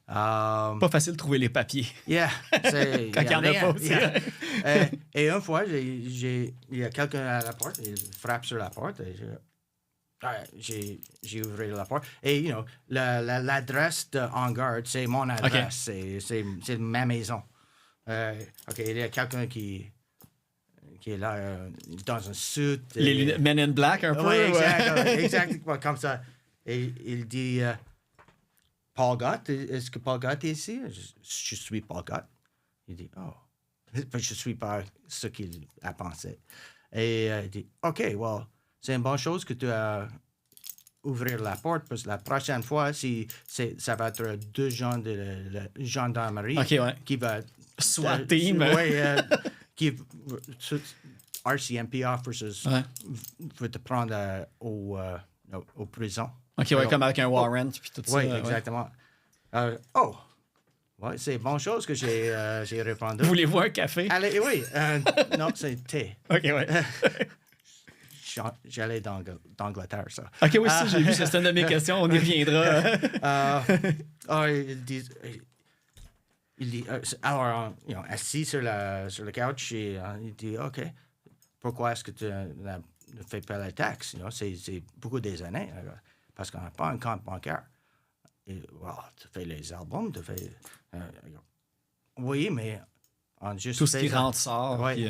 Pas facile de trouver les papiers. Yeah. Quand il n'y en a pas aussi. Yeah. Et une fois, il y a quelqu'un à la porte, il frappe sur la porte. Et j'ai ouvert la porte. Et, l'adresse de On Guard, c'est mon adresse. Okay. C'est ma maison. OK, il y a quelqu'un qui est là dans un suit. Les lunettes Men in Black, un peu. Oui, exactement comme ça. Et il dit, Paul Gott, est-ce que Paul Gott est ici? Je suis Paul Gott. Il dit, oh, je ne suis pas ce qu'il a pensé. Et il dit, OK, well, c'est une bonne chose que tu as ouvrir la porte, parce que la prochaine fois, ça va être 2 gens de la gendarmerie qui va... SWAT team. Qui RCMP officers va te prendre au prison. OK, comme avec un warrant puis tout ça. Oui, exactement. C'est une bonne chose que j'ai répondu. Voulez-vous un café? Allez, oui. Non, c'est thé. OK, oui. J'allais d'Angleterre, ça. OK, oui, ça, j'ai vu, c'est une de mes questions. On y reviendra. Il dit, alors, assis sur le couch, il dit, OK, pourquoi est-ce que tu ne fais pas la taxe? C'est beaucoup des années, parce qu'on n'a pas un compte bancaire. Et, tu fais les albums, tu fais... oui, mais on juste... Tout ce qui rentre sort. Oui.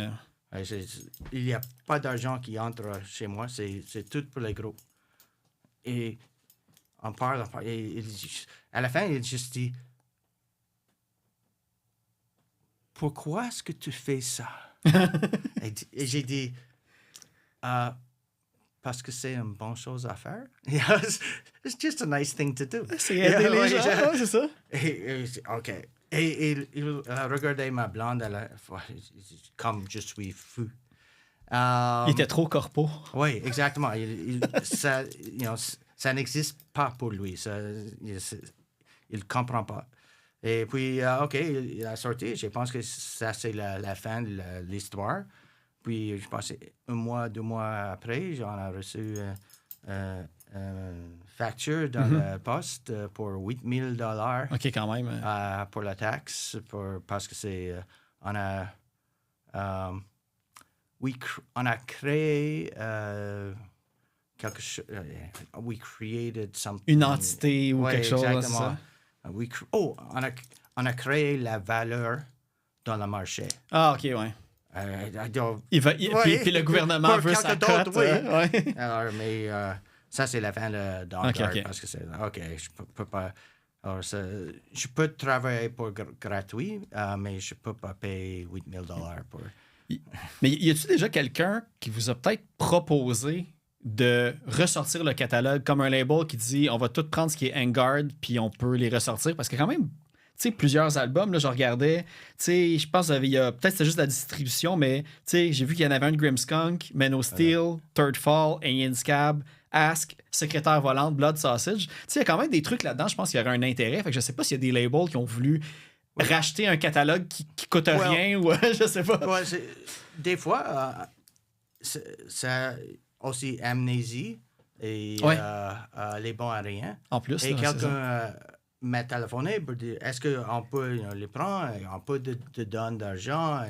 Puis, il n'y a pas d'argent qui entre chez moi, c'est tout pour les groupes. Et on parle, et à la fin, il juste dit, pourquoi est-ce que tu fais ça? et j'ai dit, parce que c'est une bonne chose à faire. It's just a nice thing to do. C'est aider les gens, c'est ça? OK. Et il regardait ma blonde comme je suis fou. Il était trop corpo. Oui, exactement. Ça n'existe pas pour lui. Il ne comprend pas. Et puis, OK, il a sorti. Je pense que ça, c'est la fin de l'histoire. Puis, je pense 1 mois, 2 mois après, j'en ai reçu une facture dans le poste pour $8,000. OK, quand même. Pour la taxe, parce que c'est... on a créé quelque chose... we created something... Une entité ou quelque chose. Exactement. On a créé la valeur dans le marché. Ah, OK, oui. Puis le gouvernement veut sa cote. Oui. Alors, mais ça, c'est la fin de d'Angard, parce que c'est... OK, je peux pas... Alors, je peux travailler pour gratuit, mais je peux pas payer $8,000 pour... Mais y a-t-il déjà quelqu'un qui vous a peut-être proposé de ressortir le catalogue comme un label qui dit on va tout prendre ce qui est Angard puis on peut les ressortir? Parce que quand même, tu sais, plusieurs albums, là, je regardais, tu sais, je pense qu'il y a peut-être c'était juste la distribution, mais tu sais, j'ai vu qu'il y en avait un de Grimmskunk, Men of Steel, Third Fall, Alien Scab, Ask, Secrétaire Volante, Blood Sausage. Tu sais, il y a quand même des trucs là-dedans, je pense qu'il y aurait un intérêt. Fait que je sais pas s'il y a des labels qui ont voulu racheter un catalogue qui coûte rien ou je sais pas. Ouais, des fois, ça aussi Amnésie et Les Bons à Rien. En plus. Et quelqu'un m'a téléphoné pour dire est-ce qu'on peut les prendre, on peut te donner d'argent.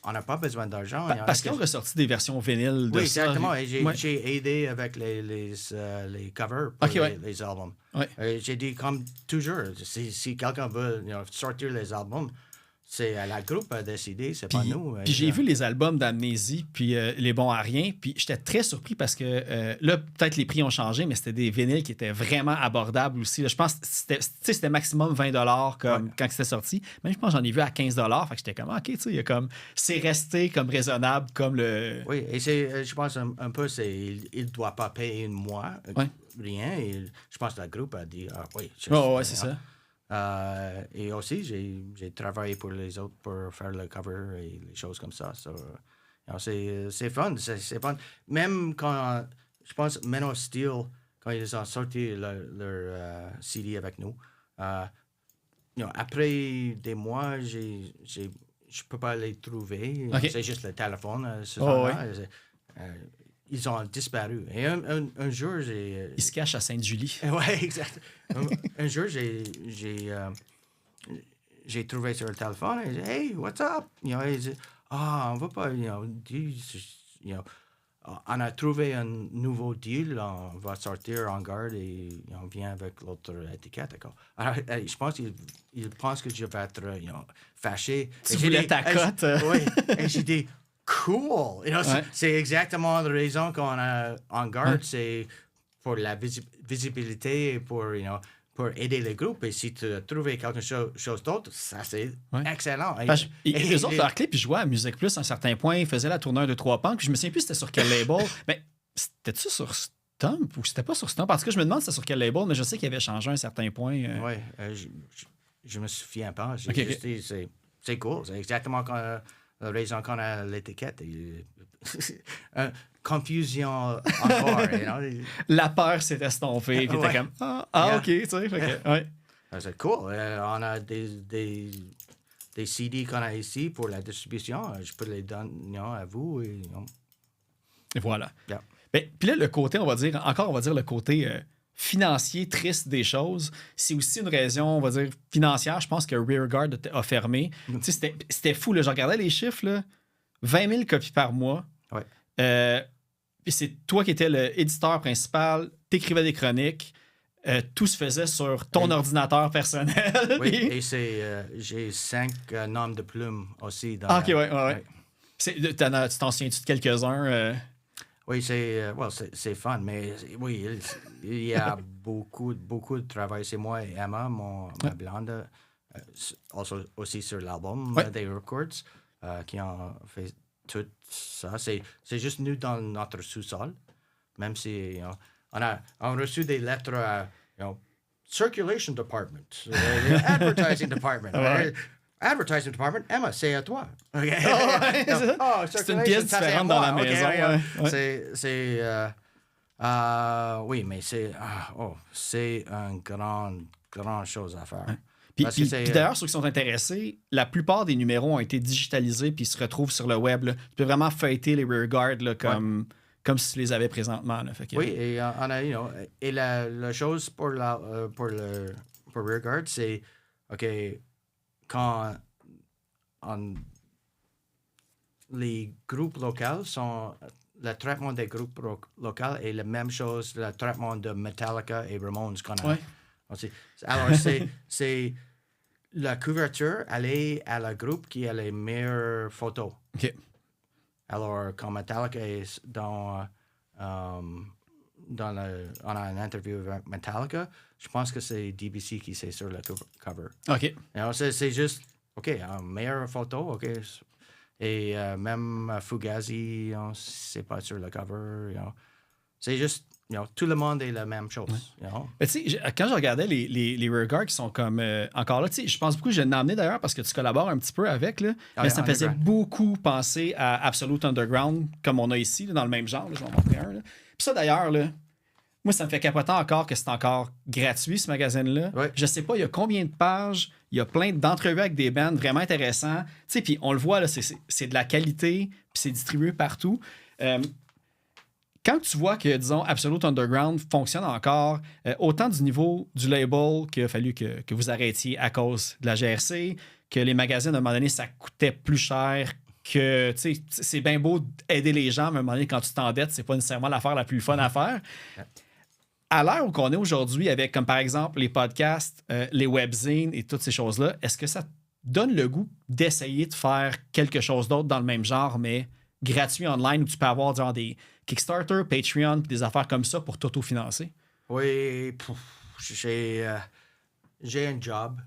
On n'a pas besoin d'argent. Parce qu'ils ont ressorti des versions vinyles de oui, ça. exactement. Et j'ai aidé avec les covers pour les albums. Ouais. J'ai dit, comme toujours, si quelqu'un veut sortir les albums, c'est à la groupe à décider, c'est pas nous. Puis j'ai vu les albums d'Amnésie, puis Les Bons à Rien, puis j'étais très surpris parce que là, peut-être les prix ont changé, mais c'était des vinyles qui étaient vraiment abordables aussi. Là, je pense que c'était maximum 20$ comme quand c'était sorti. Même je pense que j'en ai vu à 15$. Fait que j'étais comme, OK, tu sais, il y a comme, c'est resté comme raisonnable comme le... Oui, et je pense un peu, il ne doit pas payer moi, rien. Et je pense que la groupe a dit, oui. C'est ça. Et aussi, j'ai travaillé pour les autres pour faire le cover et les choses comme ça. C'est fun, c'est fun. Même quand, je pense, Men of Steel, quand ils ont sorti leur CD avec nous, après des mois, je peux pas les trouver. Okay. C'est juste le téléphone. Ils ont disparu. Et un jour, Ils se cachent à Sainte-Julie. Oui, exact. un jour, j'ai trouvé sur le téléphone et j'ai dit, hey, what's up? Il dit, on va pas, on a trouvé un nouveau deal, on va sortir en garde et on vient avec l'autre étiquette. Alors, je pense qu'il pense que je vais être fâché. Tu voulais ta cote. Oui, et j'ai dit, cool! C'est exactement la raison qu'on a en garde, c'est pour la visibilité, pour aider les groupes. Et si tu as trouvé quelque chose d'autre, ça c'est excellent. Les autres, leur clip, ils jouaient à Musique Plus à un certain point, ils faisaient la tournée 2-3 punks, puis je me souviens plus c'était sur quel label. Mais c'était-tu sur Stomp ou c'était pas sur Stomp? En tout cas, je me demande c'était sur quel label, mais je sais qu'il avait changé à un certain point. Oui, je me souviens pas. Okay. C'est cool. C'est exactement la raison qu'on a l'étiquette. Confusion encore. La peur s'est estompée. Puis t'es comme, OK, tu sais. C'est cool. On a des CD qu'on a ici pour la distribution. Je peux les donner à vous. Et voilà. Yeah. Puis là, le côté, on va dire le côté financier triste des choses, c'est aussi une raison, on va dire, financière. Je pense que Rearguard a fermé. Tu sais, c'était fou. Là. Je regardais les chiffres, là, 20 000 copies par mois. Ouais. Puis c'est toi qui étais l'éditeur principal, t'écrivais des chroniques, tout se faisait sur ton ordinateur personnel. Oui, et j'ai 5 noms de plumes aussi. Dans OK, ouais. Tu t'en souviens-tu de quelques-uns? Oui, c'est fun, mais oui, il y a beaucoup de travail. C'est moi et Emma, ma blonde, aussi sur l'album des Records, qui ont fait tout ça. C'est juste nous dans notre sous-sol, même si on a reçu des lettres à Circulation Department, Advertising Department. Advertising Department, Emma, c'est à toi. Okay. C'est une pièce différente dans la maison. Oui, mais c'est une grande chose à faire. Puis d'ailleurs, ceux qui sont intéressés, la plupart des numéros ont été digitalisés puis se retrouvent sur le web. Là. Tu peux vraiment feuilleter les Rearguard comme si tu les avais présentement. Là. Fait que, oui, et on a, et la chose pour Rearguard, c'est, OK, quand les groupes locaux sont... Le traitement des groupes locaux est la même chose, le traitement de Metallica et Ramones qu'on a. Alors, c'est la couverture, elle est à la groupe qui a les meilleures photos. Okay. Alors, quand Metallica est on a une interview avec Metallica, je pense que c'est DBC qui c'est sur le cover. OK. Alors, c'est juste, OK, meilleure photo, OK. Et même Fugazi, c'est pas sur le cover. C'est juste, tout le monde est la même chose. Mais tu sais, quand je regardais les Rearguard qui sont comme encore là, tu sais, je pense beaucoup, je l'ai emmené d'ailleurs parce que tu collabores un petit peu avec, là, mais ça me faisait beaucoup penser à Absolute Underground, comme on a ici, là, dans le même genre. Là, je vais en montrer un. Là. Puis ça, d'ailleurs, là, moi, ça me fait capoter encore que c'est encore gratuit, ce magazine-là. Ouais. Je sais pas, il y a combien de pages, il y a plein d'entrevues avec des bands vraiment intéressants. Tu sais, puis on le voit, là, c'est de la qualité, puis c'est distribué partout. quand tu vois que, disons, Absolute Underground fonctionne encore, autant du niveau du label qu'il a fallu que vous arrêtiez à cause de la GRC, que les magazines, à un moment donné, ça coûtait plus cher, que, tu sais, c'est bien beau d'aider les gens, mais à un moment donné, quand tu t'endettes, c'est pas nécessairement l'affaire la plus fun à faire. À l'heure où on est aujourd'hui, avec, comme par exemple, les podcasts, les webzines et toutes ces choses-là, est-ce que ça te donne le goût d'essayer de faire quelque chose d'autre dans le même genre, mais gratuit online, où tu peux avoir genre des Kickstarter, Patreon, des affaires comme ça pour t'auto-financer? Oui, j'ai un job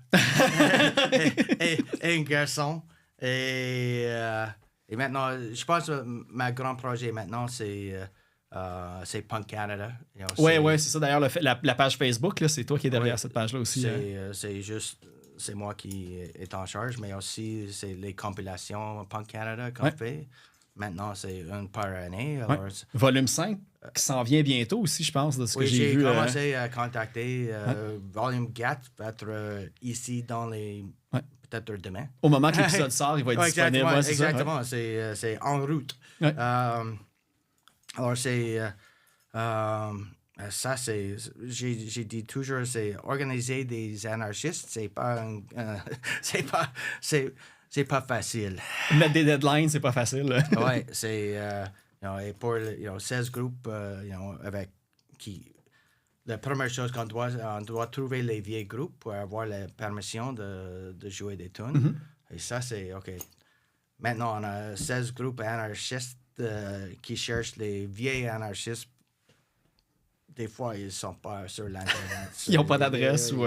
et un garçon. Et maintenant, je pense que ma grand projet maintenant, c'est Punk Canada. Oui, c'est ça. D'ailleurs, la page Facebook, là, c'est toi qui es derrière cette page-là aussi. C'est moi qui est en charge, mais aussi c'est les compilations Punk Canada qu'on fait. Maintenant, c'est une par année. Alors, Volume 5 qui s'en vient bientôt aussi, je pense, de ce que j'ai vu. J'ai commencé à contacter Volume 4 va être ici dans les... Peut-être demain. Au moment que l'épisode sort, il va être disponible. Exactement, c'est en route. Alors, c'est... ça, c'est... J'ai dit toujours, c'est organiser des anarchistes, c'est pas... c'est pas facile. Mettre des deadlines, c'est pas facile. Oui, c'est... et pour 16 groupes avec qui... La première chose on doit trouver les vieux groupes pour avoir la permission de jouer des tunes. Et ça, c'est OK. Maintenant, on a 16 groupes anarchistes qui cherchent les vieilles anarchistes. Des fois, ils ne sont pas sur l'Internet. Ils n'ont pas d'adresse ou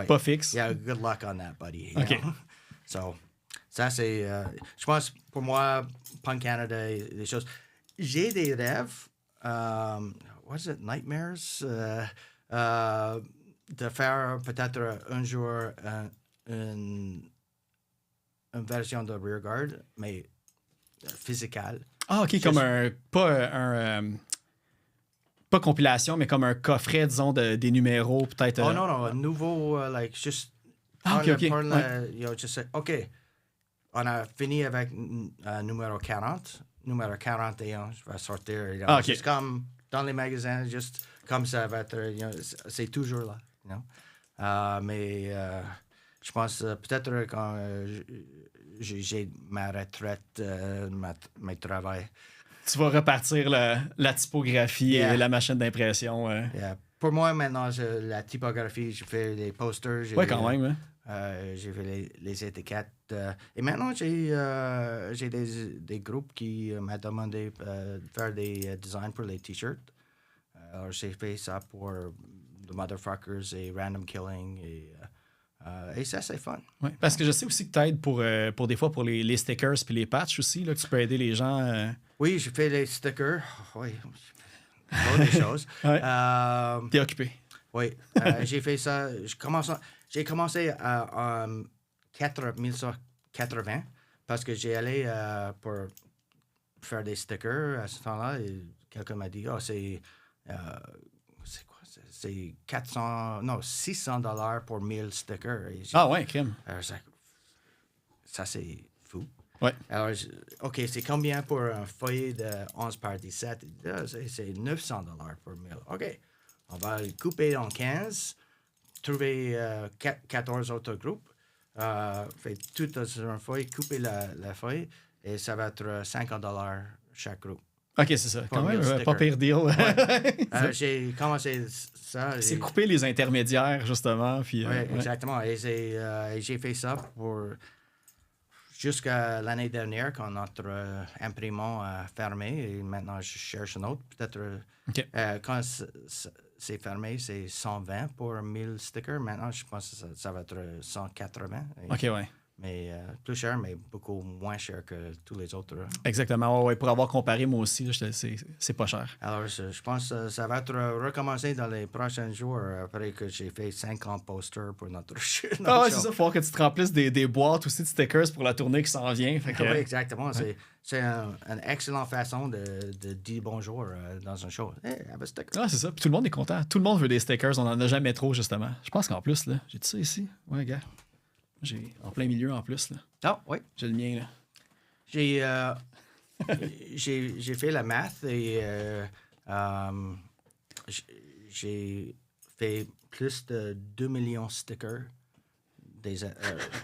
pas fixe. Yeah, good luck on that, buddy. OK. So, ça, c'est... je pense, pour moi, Punk Canada, des choses... J'ai des rêves... what is it, Nightmares? De faire peut-être un jour une version de Rearguard, mais physical. Ah, OK, comme pas compilation, mais comme un coffret, disons, des numéros, peut-être. Oh non, un nouveau, juste... OK, on a fini avec numéro 40. Numéro 41, je vais sortir. OK. Juste comme... dans les magasins, juste comme ça va être, c'est toujours là. Mais je pense peut-être quand j'ai ma retraite, mes travail. Tu vas repartir la typographie et la machine d'impression. Pour moi, maintenant, la typographie, je fais les posters. Oui, quand même. J'ai fait les étiquettes. Et maintenant, j'ai des groupes qui m'ont demandé de faire des designs pour les t-shirts. Alors, j'ai fait ça pour The Motherfuckers et Random Killing. Et ça, c'est fun. Oui, parce que je sais aussi que tu aides pour des fois pour les stickers puis les patchs aussi, là, que tu peux aider les gens. Oui, j'ai fait les stickers. Oui, des choses. T'es occupé. Oui, j'ai fait ça. J'ai commencé en 1980 parce que j'ai allé pour faire des stickers à ce temps-là et quelqu'un m'a dit, c'est quoi? C'est 600 $ pour 1000 stickers. Ah ouais, crème. Ça, c'est fou. Ouais. Alors, OK, c'est combien pour un feuillet de 11 par 17? C'est 900 $ pour 1000. OK, on va le couper en 15, trouver 14 autres groupes, faire tout sur un feuille, couper la feuille, et ça va être 50 $ chaque groupe. OK, c'est ça. Quand même, pas pire deal. Ouais. J'ai commencé ça. C'est couper les intermédiaires, justement. Puis, oui, exactement. Et j'ai fait ça jusqu'à l'année dernière, quand notre imprimant a fermé. Et maintenant, je cherche un autre. Peut-être quand c'est fermé, c'est 120 pour 1000 stickers. Maintenant, je pense que ça va être 180. OK, ouais. Mais plus cher, mais beaucoup moins cher que tous les autres. Exactement. Ouais, pour avoir comparé, moi aussi, c'est pas cher. Alors, je pense que ça va être recommencé dans les prochains jours après que j'ai fait 50 posters pour notre show. Ah ouais, c'est ça. Il faut que tu te remplisses des boîtes aussi de stickers pour la tournée qui s'en vient. Fait que... Oui, exactement. Ouais. C'est une excellente façon de dire bonjour dans un show. Hey, have a sticker. Ah, c'est ça. Puis tout le monde est content. Tout le monde veut des stickers. On n'en a jamais trop, justement. Je pense qu'en plus, là, j'ai tout ça ici. Ouais, gars. J'ai en plein milieu en plus. Là. Ah, oui. J'ai le mien, là. J'ai fait la math et J'ai fait plus de 2 millions de stickers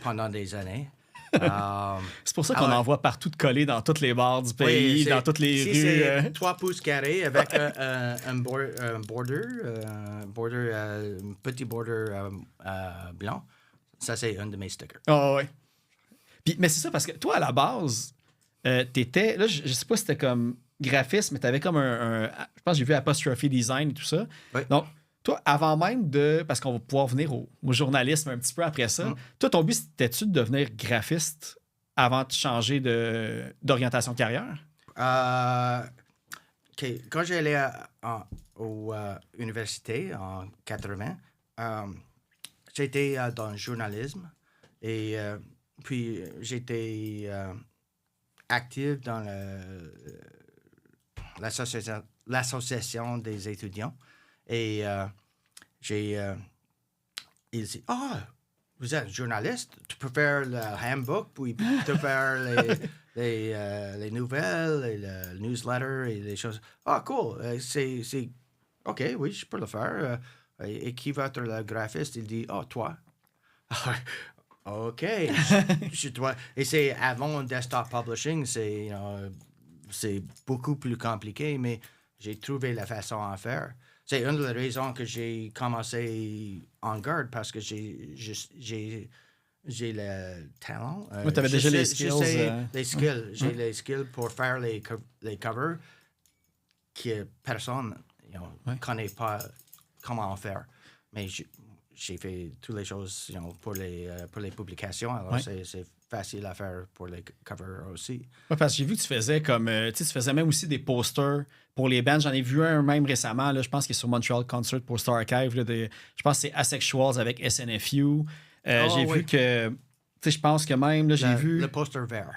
pendant des années. C'est pour ça qu'on en voit partout de collés dans toutes les bars du pays, dans toutes les rues. C'est 3 pouces carrés avec un petit border blanc. Ça, c'est un de mes stickers. Ah ouais. Puis, mais c'est ça, parce que toi, à la base, t'étais... Là, je sais pas si c'était comme graphiste, mais t'avais comme je pense que j'ai vu Apostrophe Design et tout ça. Oui. Donc, toi, avant même de... Parce qu'on va pouvoir venir au journalisme un petit peu après ça. Toi, ton but, c'était-tu de devenir graphiste avant de changer d'orientation de carrière? Quand j'allais à l'université en 80, j'étais dans le journalisme et puis j'étais actif dans l'association des étudiants. Et il dit, vous êtes journaliste, tu peux faire le handbook, puis tu peux faire les nouvelles, et le newsletter, et les choses. Cool, c'est OK, oui, je peux le faire. Et qui va être le graphiste? Il dit, toi. OK, je dois. Et c'est avant desktop publishing, c'est beaucoup plus compliqué, mais j'ai trouvé la façon à faire. C'est une des raisons que j'ai commencé en garde parce que j'ai le talent. Oui, tu avais déjà les skills. J'ai les skills pour faire les covers que personne ne connaît pas comment en faire. Mais j'ai fait toutes les choses pour les publications. Alors, c'est facile à faire pour les covers aussi. Oui, parce que j'ai vu que tu faisais tu faisais même aussi des posters pour les bands. J'en ai vu un même récemment, là, je pense qu'il est sur Montreal Concert Poster Archive. Là, je pense que c'est Asexuals avec SNFU. J'ai vu que, je pense que même, là, j'ai vu... Le poster vert.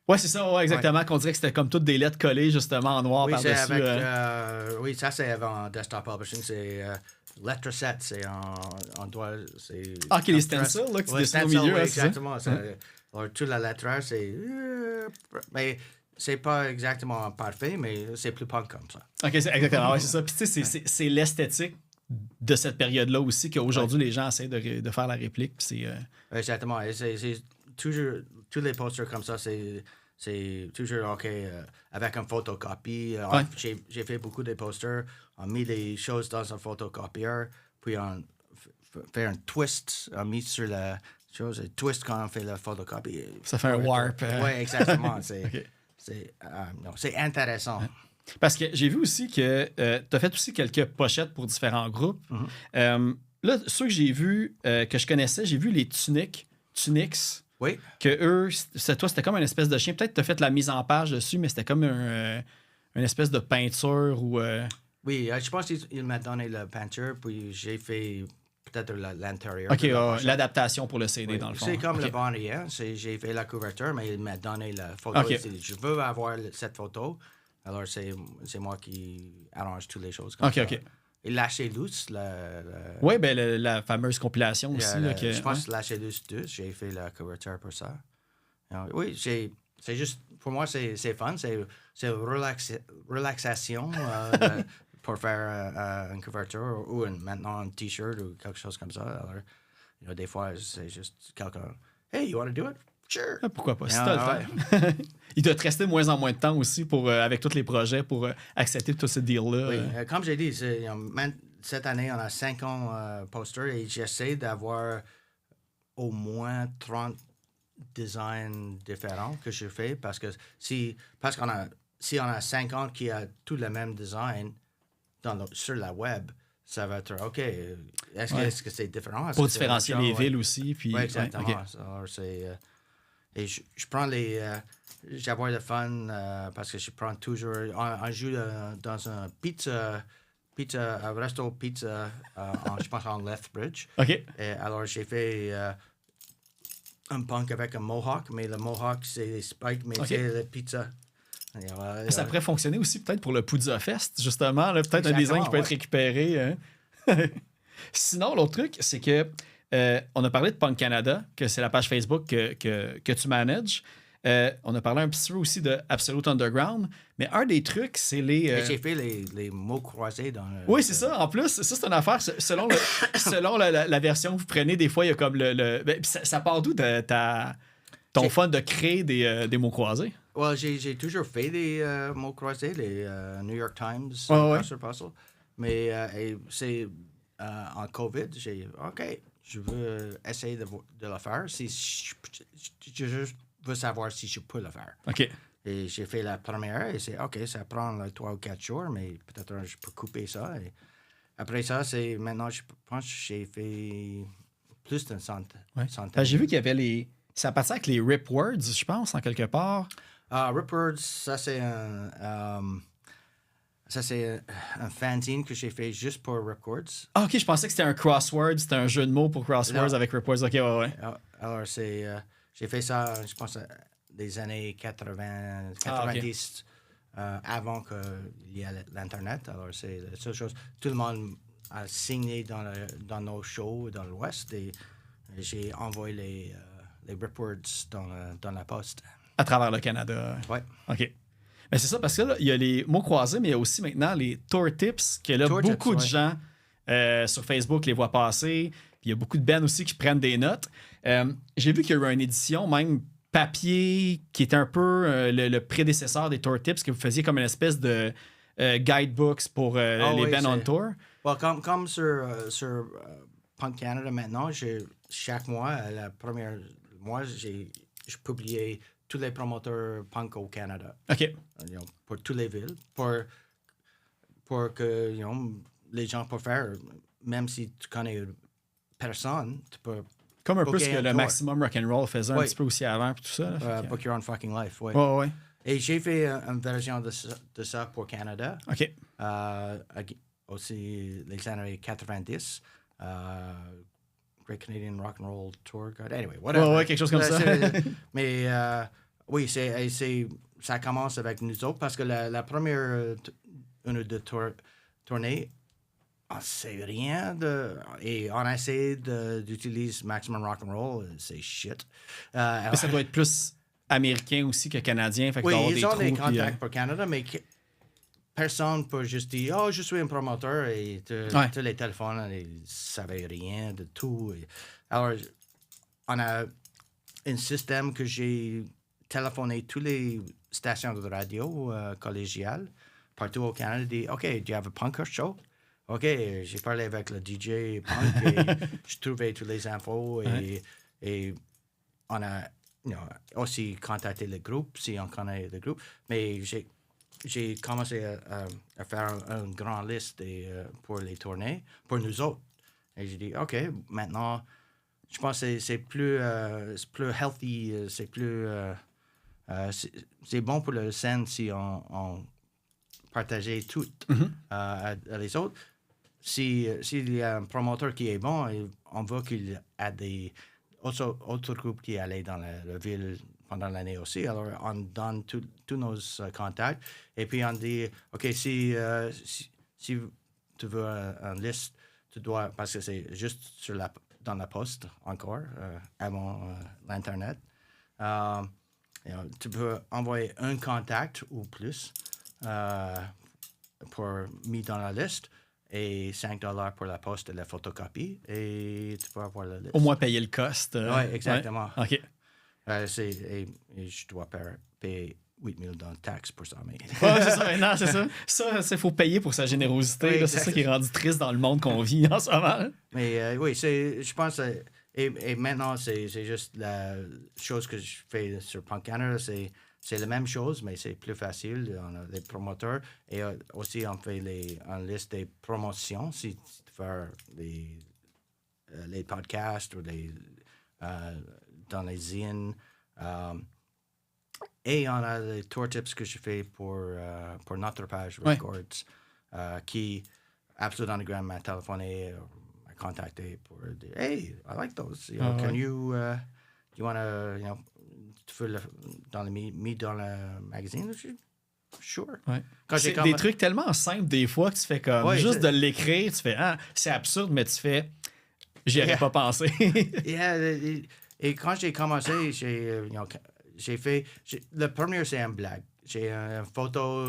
Oui, c'est ça, exactement. Qu'on dirait que c'était comme toutes des lettres collées justement en noir par-dessus. Oui, ça c'est avant Desktop Publishing. C'est Lettre 7, c'est en doigt. OK, les stencils là, que tu dessines au milieu. Oui, exactement. Alors, toute la lettre, c'est... Mais c'est pas exactement parfait, mais c'est plus punk comme ça. OK, exactement. c'est ça. Puis tu sais, c'est l'esthétique de cette période-là aussi qu'aujourd'hui, les gens essaient de faire la réplique. Exactement. Et c'est toujours... Tous les posters comme ça, c'est toujours OK avec une photocopie. J'ai fait beaucoup de posters. On a mis les choses dans un photocopieur, puis on fait un twist, on a mis sur la chose, un twist quand on fait la photocopie. Ça fait un warp. Oui, exactement. C'est intéressant. Parce que j'ai vu aussi que tu as fait aussi quelques pochettes pour différents groupes. Là, ceux que j'ai vus, que je connaissais, j'ai vu les Tunics. Oui. Que eux, c'était comme une espèce de chien. Peut-être que tu as fait la mise en page dessus, mais c'était comme une espèce de peinture ou... Oui, je pense qu'il m'a donné la peinture, puis j'ai fait peut-être l'intérieur. OK, l'adaptation pour le CD, dans le fond. C'est comme le Bonnie, hein? J'ai fait la couverture, mais il m'a donné la photo. Okay. Il dit, je veux avoir cette photo. Alors, c'est moi qui arrange toutes les choses. OK, ça. OK. Et Lâcher Loose, oui, la fameuse compilation aussi. Je pense que Lâcher Loose 2, j'ai fait la couverture pour ça. Oui, c'est juste, pour moi, c'est fun. C'est relaxation pour faire une couverture ou maintenant un T-shirt ou quelque chose comme ça. Alors, des fois, c'est juste quelqu'un, « Hey, you want to do it? » Sure. Pourquoi pas? Si t'as le faire. Il doit te rester de moins en moins de temps aussi avec tous les projets pour accepter tout ce deal-là. Oui, comme j'ai dit, cette année, on a 50 posters et j'essaie d'avoir au moins 30 designs différents que je fais parce que si on a 50 qui a tout le même design sur la web, ça va être OK. Est-ce que c'est différent? Pour différencier les villes aussi. Puis, oui, exactement. Okay. Alors, et je prends j'avoir le fun parce que je prends toujours... On joue dans un un resto pizza, je pense en Lethbridge. OK. Et alors, j'ai fait un punk avec un mohawk, mais le mohawk, c'est les spikes, mais c'est la pizza. Ça pourrait fonctionner aussi peut-être pour le Poudza Fest, justement. Là, peut-être un design qui peut être récupéré. Hein? Sinon, l'autre truc, c'est que on a parlé de Punk Canada, que c'est la page Facebook que tu manages. On a parlé un petit peu aussi de Absolute Underground, mais un des trucs, c'est les... Et j'ai fait les mots croisés dans le... Oui, c'est ça. En plus, ça, c'est une affaire. Selon la version que vous prenez, des fois, il y a comme ben, ça part d'où ton fun de créer des mots croisés? Well, j'ai toujours fait des mots croisés, les New York Times, Ouais. Passer Puzzle. Mais et c'est en COVID, j'ai OK, je veux essayer de le faire. Si je juste veux savoir si je peux le faire. OK. Et j'ai fait la première et c'est OK, ça prend 3 ou 4 jours, mais peut-être je peux couper ça. Et après ça, maintenant, je pense que j'ai fait plus d'une centaine. J'ai vu qu'il y avait ça appartient avec les Rip Words, je pense, en quelque part. Rip Words, ça c'est un fanzine que j'ai fait juste pour Rip Words. Ah, OK, je pensais que c'était un crossword, c'était un jeu de mots pour crosswords avec Rip Words. OK, ouais. Alors, j'ai fait ça, je pense, des années 90, avant qu'il y ait l'Internet. Alors, c'est la seule chose. Tout le monde a signé dans nos shows dans l'Ouest et j'ai envoyé les Rip Words dans la poste. À travers le Canada. Oui. OK. Mais c'est ça, parce que là, il y a les mots croisés, mais il y a aussi maintenant les tour tips, que là, beaucoup de gens sur Facebook les voient passer. Puis il y a beaucoup de bands aussi qui prennent des notes. J'ai vu qu'il y a eu une édition, même papier, qui était un peu le prédécesseur des tour tips, que vous faisiez comme une espèce de guidebooks pour les bands on tour. Well, comme sur Punk Canada maintenant, chaque mois, la première mois, je publiais tous les promoteurs punk au Canada. OK. Pour toutes les villes, pour que les gens peuvent faire, même si tu connais personne, tu peux... Comme un peu ce que le Maximum Rock'n'Roll faisait un petit peu aussi avant, puis tout ça. Book Your Own Fucking Life, oui. Ouais. Et j'ai fait une version de ça pour Canada. OK. Aussi les années 90. Great Canadian Rock'n'Roll Tour Guide. Anyway, whatever. Ouais, quelque chose comme ça. Mais oui, ça commence avec nous autres parce que la première une ou deux tournées, on ne sait rien et on a essayé d'utiliser Maximum Rock'n'Roll, c'est shit. Mais ça doit être plus américain aussi que canadien. Fait que oui, ils ont des contacts pour Canada, mais personne peut juste dire « Oh, je suis un promoteur » et tous les téléphones, ils ne savaient rien de tout. Alors, on a un système que j'ai téléphoné toutes les stations de radio collégiales partout au Canada, dit « OK, do you have a punk show? » OK, j'ai parlé avec le DJ punk et je trouvais toutes les infos et on a aussi contacté le groupe si on connaît le groupe. Mais j'ai commencé à faire une grande liste pour les tournées, pour nous autres. Et j'ai dit, OK, maintenant, je pense que c'est plus healthy, c'est plus... c'est bon pour la scène si on partageait tout à les autres. S'il y a un promoteur qui est bon, on voit qu'il y a des autres groupes qui allaient dans la ville pendant l'année aussi. Alors, on donne tous nos contacts et puis on dit, OK, si tu veux une liste, tu dois, parce que c'est juste dans la poste encore, avant l'Internet, tu peux envoyer un contact ou plus pour mis dans la liste. Et $5 pour la poste et la photocopie, et tu peux avoir la liste. Au moins payer le cost. Oui, exactement. Ouais. OK. Et je dois payer 8 000 dans taxes pour ça. Mais... Ouais, c'est ça. Non, c'est ça. Ça, il faut payer pour sa générosité. Oui, là, c'est ça qui est rendu triste dans le monde qu'on vit en ce moment. Mais oui, je pense... et maintenant, c'est juste la chose que je fais sur Punk Canada, c'est la même chose, mais c'est plus facile. On a des promoteurs et aussi on fait une liste des promotions si tu fais les podcasts ou dans les zines. Et on a les tour tips que je fais pour notre page Records qui Absolute Underground m'a téléphoné, m'a contacté pour dire Hey, I like those. Can you wanna tu veux mis dans le magazine? Sure. Ouais. C'est des trucs tellement simples des fois que tu fais comme juste de l'écrire, tu fais c'est absurde, mais tu fais j'y aurais pas pensé. Et quand j'ai commencé, Le premier, c'est une blague. J'ai une photo.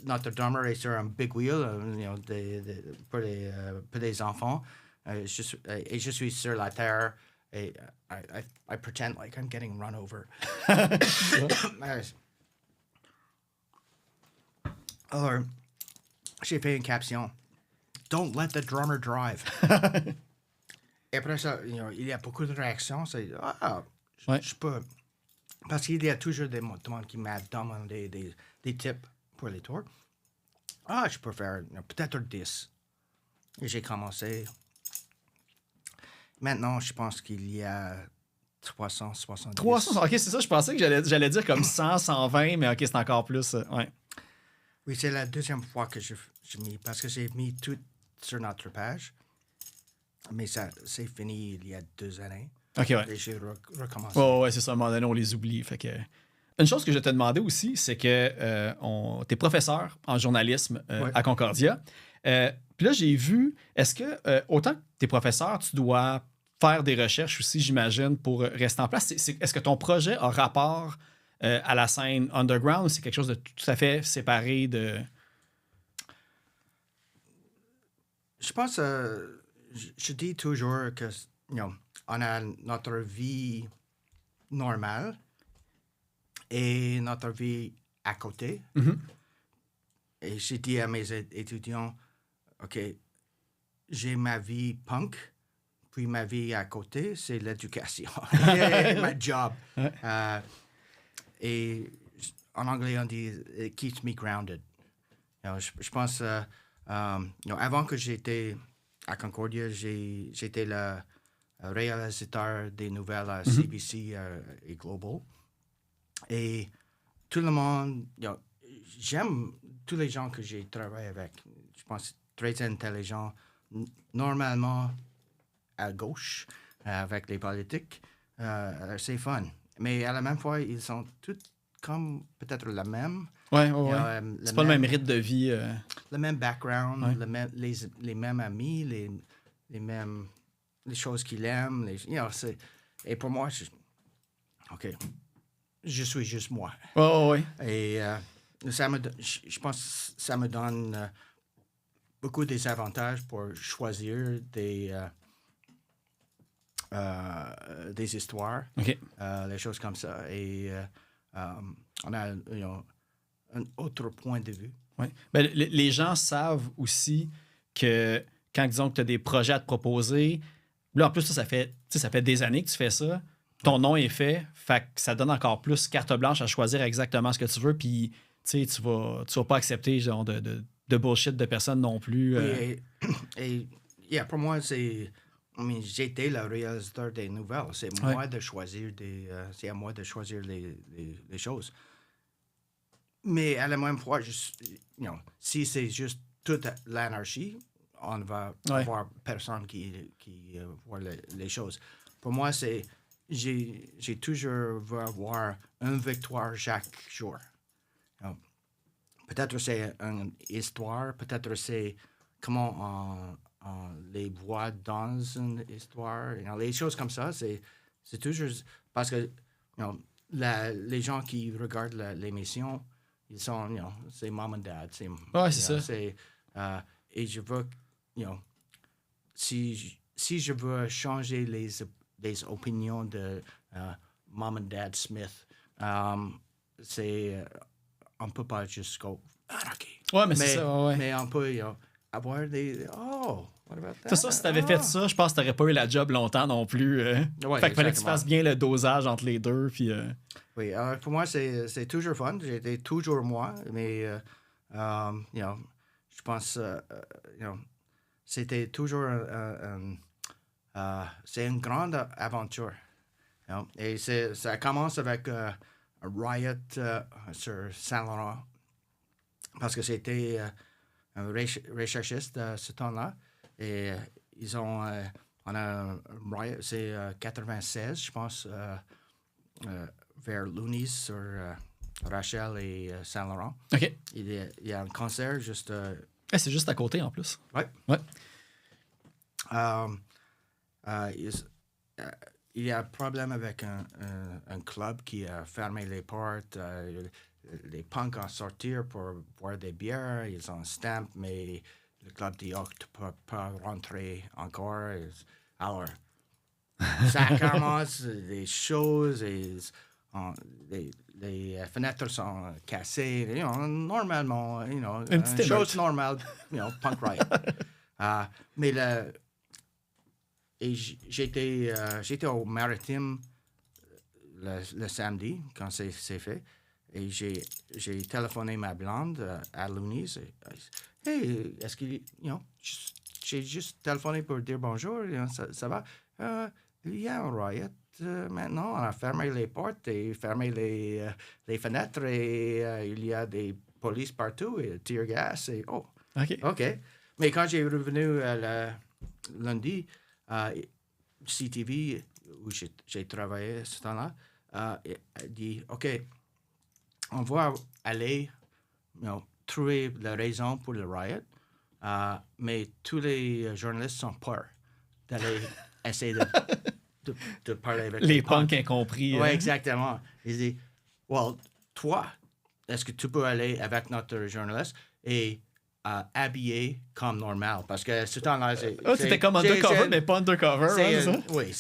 Notre drummer est sur un big wheel, pour les enfants. Et je suis sur la terre. Et I pretend like I'm getting run over. Alors, j'ai fait une caption. Don't let the drummer drive. Et après ça, il y a beaucoup de réactions. C'est, je peux. Parce qu'il y a toujours des monde qui m'a demandé des tips pour les tours. Je peux faire peut-être 10. Et j'ai commencé. Maintenant, je pense qu'il y a 370. 300, ok, c'est ça. Je pensais que j'allais dire comme 100, 120, mais ok, c'est encore plus. Ouais. Oui, c'est la deuxième fois que j'ai mis, parce que j'ai mis tout sur notre page. Mais ça, c'est fini il y a 2 années. Ok, ouais. Et j'ai recommencé. Ouais, c'est ça. À un moment donné, on les oublie. Fait que... Une chose que je te demandais aussi, c'est que t'es professeur en journalisme à Concordia. Puis là, j'ai vu, est-ce que, autant que t'es professeur, tu dois faire des recherches aussi, j'imagine, pour rester en place. Est-ce que ton projet a rapport à la scène underground ou c'est quelque chose de tout à fait séparé de... Je pense, je dis toujours que, on a notre vie normale et notre vie à côté. Mm-hmm. Et j'ai dit à mes étudiants, OK, j'ai ma vie punk, puis ma vie à côté, c'est l'éducation, ma job. Et en anglais, on dit « it keeps me grounded ». Je pense, avant que j'étais à Concordia, j'étais le réalisateur des nouvelles à CBC et Global. Et tout le monde, j'aime tous les gens que j'ai travaillé avec. Je pense très intelligents, normalement à gauche, avec les politiques. C'est fun. Mais à la même fois, ils sont tous comme peut-être le même. Ouais. C'est pas le même rythme de vie. Le même background, les mêmes amis, les mêmes les choses qu'il aime. Et pour moi, je suis juste moi. Ouais. Et je pense que ça me donne beaucoup des avantages pour choisir des histoires, les choses comme ça. Et on a un autre point de vue. Ouais. Ben, les gens savent aussi que quand, disons, que tu as des projets à te proposer, là, en plus, ça fait des années que tu fais ça. Ton nom est fait que ça donne encore plus carte blanche à choisir exactement ce que tu veux. Puis, tu vas pas accepter genre de bullshit de personne non plus. Et pour moi, j'étais le réalisateur des nouvelles. C'est moi de choisir c'est à moi de choisir les choses. Mais à la même fois, si c'est juste toute l'anarchie, on va voir personne qui voit les choses. Pour moi, j'ai toujours voulu avoir une victoire chaque jour. Peut-être c'est une histoire, peut-être c'est comment on les voit dans une histoire. Les choses comme ça, c'est toujours... Parce que les gens qui regardent l'émission, ils sont, c'est mom and dad. C'est ça. Et je veux, si je veux changer les opinions de mom and dad Smith, on ne peut pas juste go anarchy. Ouais, mais c'est ça, ouais. Mais on peut avoir des... Oh, what about that? C'est ça, si tu avais fait ça, je pense que tu n'aurais pas eu la job longtemps non plus. Fait qu'il fallait que tu fasses bien le dosage entre les deux. Puis, Oui, alors pour moi, c'est toujours fun. J'étais toujours moi, mais je pense c'était toujours c'est une grande aventure. Et ça commence avec un riot sur Saint-Laurent, parce que c'était un recherchiste ce temps-là. Et on a un riot, c'est 96, je pense, vers Lounis sur Rachel et Saint-Laurent. OK. Il y a un concert juste... c'est juste à côté, en plus. Ouais. il y a un problème avec un club qui a fermé les portes. Les punks en sortir pour boire des bières. Ils ont un stamp, mais le club dit oh, tu peux pas rentrer encore. Alors, ça commence, des choses, les fenêtres sont cassées. Normalement, Une une petite chose émeute. normale, punk riot. Mais j'étais au Maritime le samedi, quand c'est fait, et j'ai téléphoné ma blonde à Looney's. Hey, est-ce que, j'ai juste téléphoné pour dire bonjour, ça va? Il y a un riot maintenant, on a fermé les portes et fermé les fenêtres et il y a des polices partout et tear gas et OK. Mais quand j'ai revenu le lundi, CTV, où j'ai travaillé ce temps-là, a dit, OK, on va aller trouver la raison pour le riot, mais tous les journalistes sont peur d'aller essayer de parler avec Les punks incompris. Oui, exactement. Il dit, well, toi, est-ce que tu peux aller avec notre journaliste et habillé comme normal? Parce que ce temps-là, C'était comme undercover, mais pas undercover, c'est ça? Oui,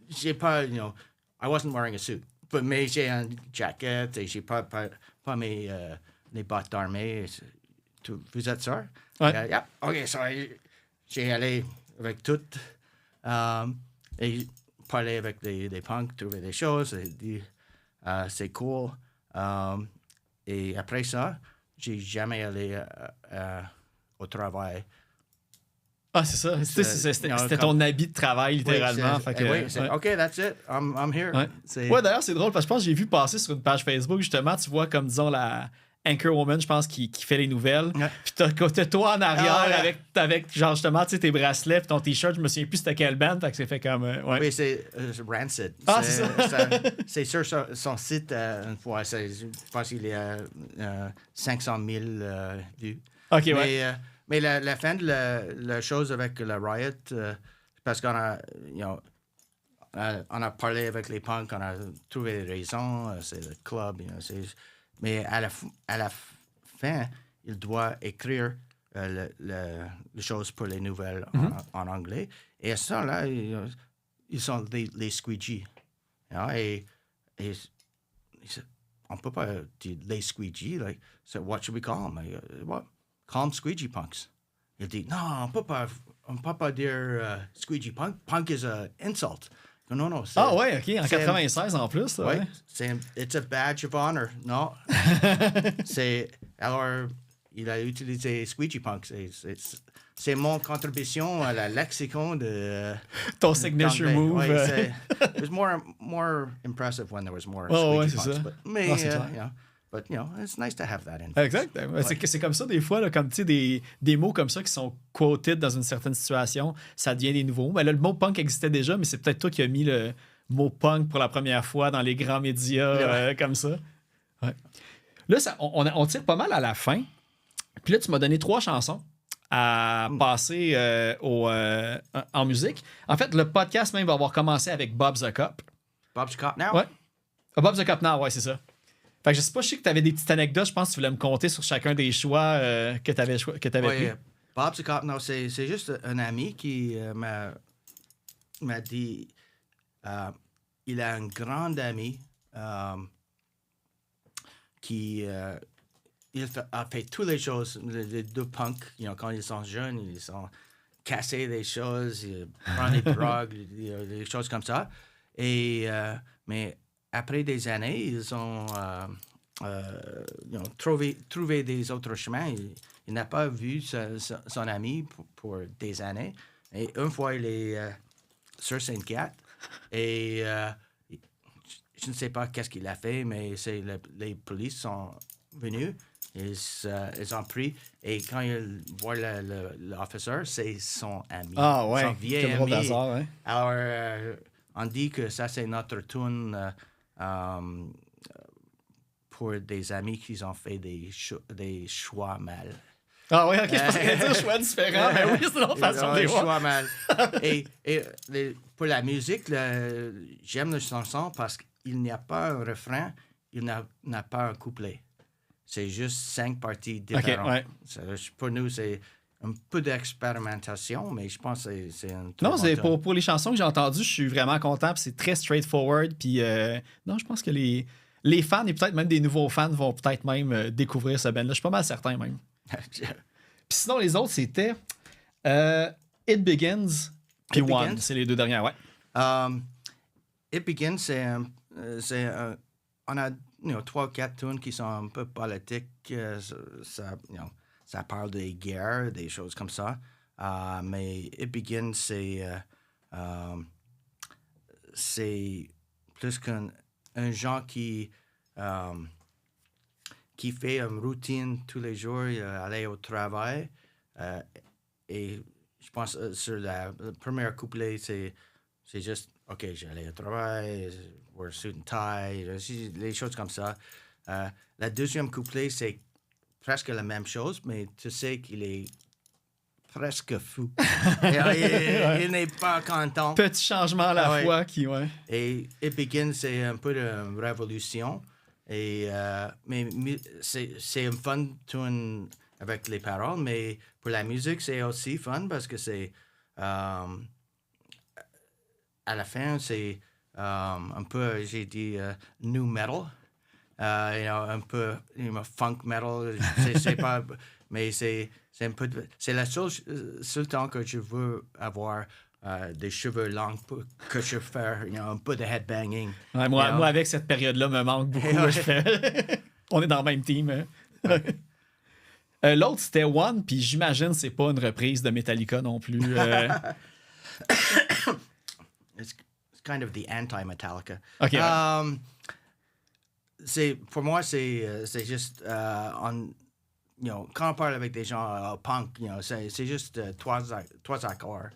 j'ai pas, I wasn't wearing a suit, mais j'ai un jacket et j'ai pas mes bottes d'armée. Vous êtes sûr? Ouais. Yeah. OK, so j'ai allé avec tout et parler avec des punks, trouver des choses et dire c'est cool. Et après ça, j'ai jamais allé au travail. Ah, c'est ça. C'était ton habit de travail, littéralement. Oui, OK, that's it. I'm here. Ouais, d'ailleurs, c'est drôle parce que je pense que j'ai vu passer sur une page Facebook, justement, tu vois, comme disons, la Anchorwoman, je pense, qui fait les nouvelles. Ouais. Puis t'as toi en arrière avec genre, justement, tu sais, tes bracelets, puis ton t-shirt, je me souviens plus c'était quelle band, fait que c'est fait comme. Ouais. Oui, c'est Rancid. Ah, c'est ça. C'est sur son site, une fois, je pense qu'il y a 500 000 vues. OK, ouais. Mais la fin de la chose avec le riot, parce qu'on a, on a parlé avec les punks, on a trouvé des raisons, c'est le club, mais à la fin, il doit écrire les choses pour les nouvelles en anglais. Et ça, là, ils sont les squeegee. Et on ne peut pas dire les squeegee. Like, so what should we call them? What? Call them squeegee punks. Il dit, non, on ne peut pas dire squeegee punk. Punk is an insult. Non. Ah ouais, OK, en 96 en plus. Oui, it's a badge of honor. Non. Alors, il a utilisé squeegee punk. C'est mon contribution à la lexicon de... Ton signature move. Oui, it was more impressive when there was more squeegee punks. Ça. Mais, but, it's nice to have that in. Exact. Ouais. C'est comme ça, des fois, là, comme tu sais, des mots comme ça qui sont quoted dans une certaine situation, ça devient des nouveaux. Mais là, le mot punk existait déjà, mais c'est peut-être toi qui as mis le mot punk pour la première fois dans les grands médias comme ça. Ouais. Là, on tire pas mal à la fin. Puis là, tu m'as donné 3 chansons à passer en musique. En fait, le podcast même va avoir commencé avec Bob the Cop. Bob's Cop Now? Ouais. Bob the Cop Now, ouais, c'est ça. Fait que je sais pas, je sais que tu avais des petites anecdotes, je pense que tu voulais me conter sur chacun des choix que tu avais pris. Bob the Cop Now, c'est juste un ami qui m'a dit il a un grand ami qui a fait toutes les choses, les deux punks, quand ils sont jeunes, ils ont cassé des choses, ils prennent des drogues, des choses comme ça. Mais après des années, ils ont trouvé des autres chemins. Il n'a pas vu son ami pour des années. Et une fois, il est sur Sainte-Cat et je ne sais pas qu'est-ce qu'il a fait, mais les polices sont venus. Ils ont pris et quand ils voient l'officier, c'est son ami. Ah ouais, son vieil ami. Hasard, ouais. Alors, on dit que ça, c'est notre tune pour des amis qui ont fait des choix mal. Ah oui, ok, je pensais qu'elle allait dire choix différent, mais oui, c'est une autre façon de les voir. Choix mal. Pour la musique, j'aime le chanson parce qu'il n'y a pas un refrain, il n'a pas un couplet. C'est juste 5 parties différentes. Okay, ouais. Pour nous, c'est un peu d'expérimentation, mais je pense que c'est un... Non, c'est pour les chansons que j'ai entendues, je suis vraiment content, puis c'est très straightforward, puis non, je pense que les fans, et peut-être même des nouveaux fans, vont peut-être même découvrir ce band-là. Je suis pas mal certain, même. Puis sinon, les autres, c'était It Begins puis One. C'est les 2 dernières, ouais. It Begins, on a 3 ou 4 tunes qui sont un peu politiques. Ça parle des guerres, des choses comme ça. Mais It Begins, c'est plus qu'un genre qui fait une routine tous les jours, aller au travail. Et je pense sur le premier couplet, c'est juste, OK, j'allais au travail, wear suit and tie, les choses comme ça. La deuxième couplet, c'est presque la même chose, mais tu sais qu'il est presque fou. Il n'est pas content. Petit changement à la fois qui, ouais. Et It Begins, c'est un peu de révolution. Mais c'est un fun tune avec les paroles, mais pour la musique, c'est aussi fun parce que c'est... à la fin, c'est un peu, j'ai dit, new metal. Un peu funk metal. C'est pas... Mais c'est un peu... C'est la seul temps que je veux avoir des cheveux longs pour que je fasse un peu de headbanging. Ouais, moi, avec cette période-là, me manque beaucoup. On est dans le même team. L'autre, c'était One, puis j'imagine c'est pas une reprise de Metallica non plus. It's kind of the anti-Metallica. OK. Pour moi, c'est juste... quand on parle avec des gens punk, c'est juste 3 accords.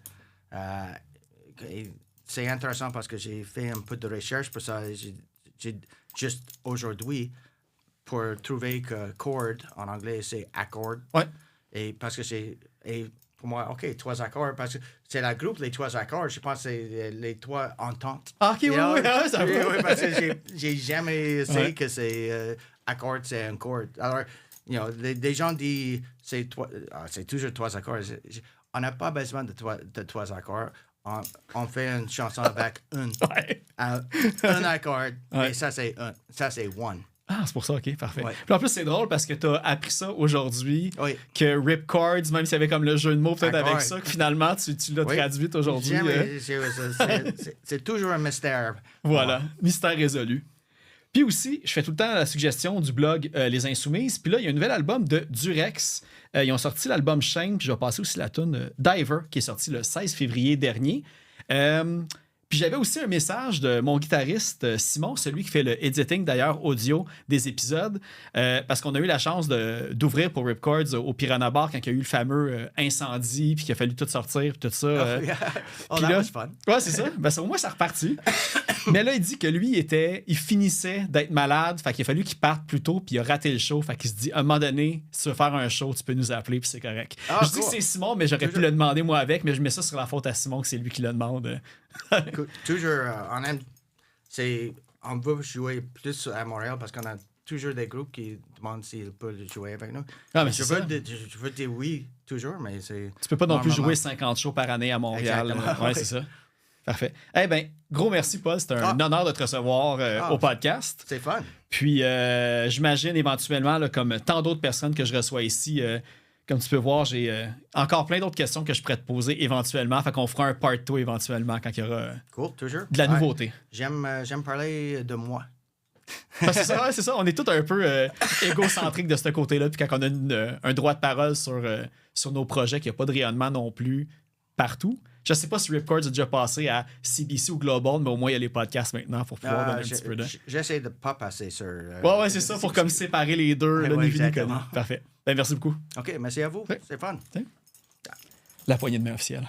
C'est intéressant parce que j'ai fait un peu de recherche pour ça. J'ai juste aujourd'hui pour trouver que chord en anglais c'est accord. Ouais. Et parce que pour moi, OK, 3 accords, parce que c'est la groupe, les 3 accords, je pense que c'est les 3 ententes. Ah, OK, oui, ça va. Oui, parce que j'ai jamais essayé que c'est accord, c'est un chord. Alors, les gens disent, c'est toujours 3 accords. On n'a pas besoin de 3 accords. On fait une chanson avec un accord, et ça, c'est one. Ah, c'est pour ça, OK, parfait. Ouais. Puis en plus, c'est drôle parce que tu as appris ça aujourd'hui, oui. que Rip Chords, même s'il y avait comme le jeu de mots peut-être avec ça, que finalement, tu l'as traduit aujourd'hui. C'est toujours un mystère. Voilà, mystère résolu. Puis aussi, je fais tout le temps la suggestion du blog Les Insoumises. Puis là, il y a un nouvel album de Durex. Ils ont sorti l'album Shame, puis je vais passer aussi la tune Diver, qui est sortie le 16 février dernier. Puis j'avais aussi un message de mon guitariste Simon, celui qui fait le editing d'ailleurs audio des épisodes, parce qu'on a eu la chance d'ouvrir pour Rip Chords au Piranha Bar quand il y a eu le fameux incendie, puis qu'il a fallu tout sortir, puis tout ça. Puis là, c'est fun. Ouais, c'est ça. Ben, au moins, ça repartit. Mais là, il dit que lui, il finissait d'être malade, fait qu'il a fallu qu'il parte plus tôt, puis il a raté le show. Fait qu'il se dit, à un moment donné, si tu veux faire un show, tu peux nous appeler, puis c'est correct. Je dis que c'est Simon, mais j'aurais pu le demander moi avec, mais je mets ça sur la faute à Simon, que c'est lui qui le demande. Toujours, on veut jouer plus à Montréal parce qu'on a toujours des groupes qui demandent s'ils peuvent jouer avec nous. Ah, mais je veux dire oui, toujours, mais c'est... Tu peux pas non plus jouer 50 shows par année à Montréal. Exactement. Ouais, c'est ça. Parfait. Eh bien, gros merci, Paul. C'était un honneur de te recevoir au podcast. C'est fun. Puis, j'imagine éventuellement, là, comme tant d'autres personnes que je reçois ici, comme tu peux voir, j'ai encore plein d'autres questions que je pourrais te poser éventuellement. Fait qu'on fera un part 2 éventuellement quand il y aura de la nouveauté. J'aime parler de moi. C'est ça. On est tous un peu égocentriques de ce côté-là. Puis quand on a un droit de parole sur nos projets, qu'il n'y a pas de rayonnement non plus partout. Je ne sais pas si Rip Chords a déjà passé à CBC ou Global, mais au moins il y a les podcasts maintenant pour pouvoir donner un petit peu de... J'essaie de ne pas passer sur... ouais, c'est ça, pour comme séparer les deux, le ni connu. Parfait. Ben, merci beaucoup. OK, merci à vous. Ouais. C'est fun. La poignée de main officielle.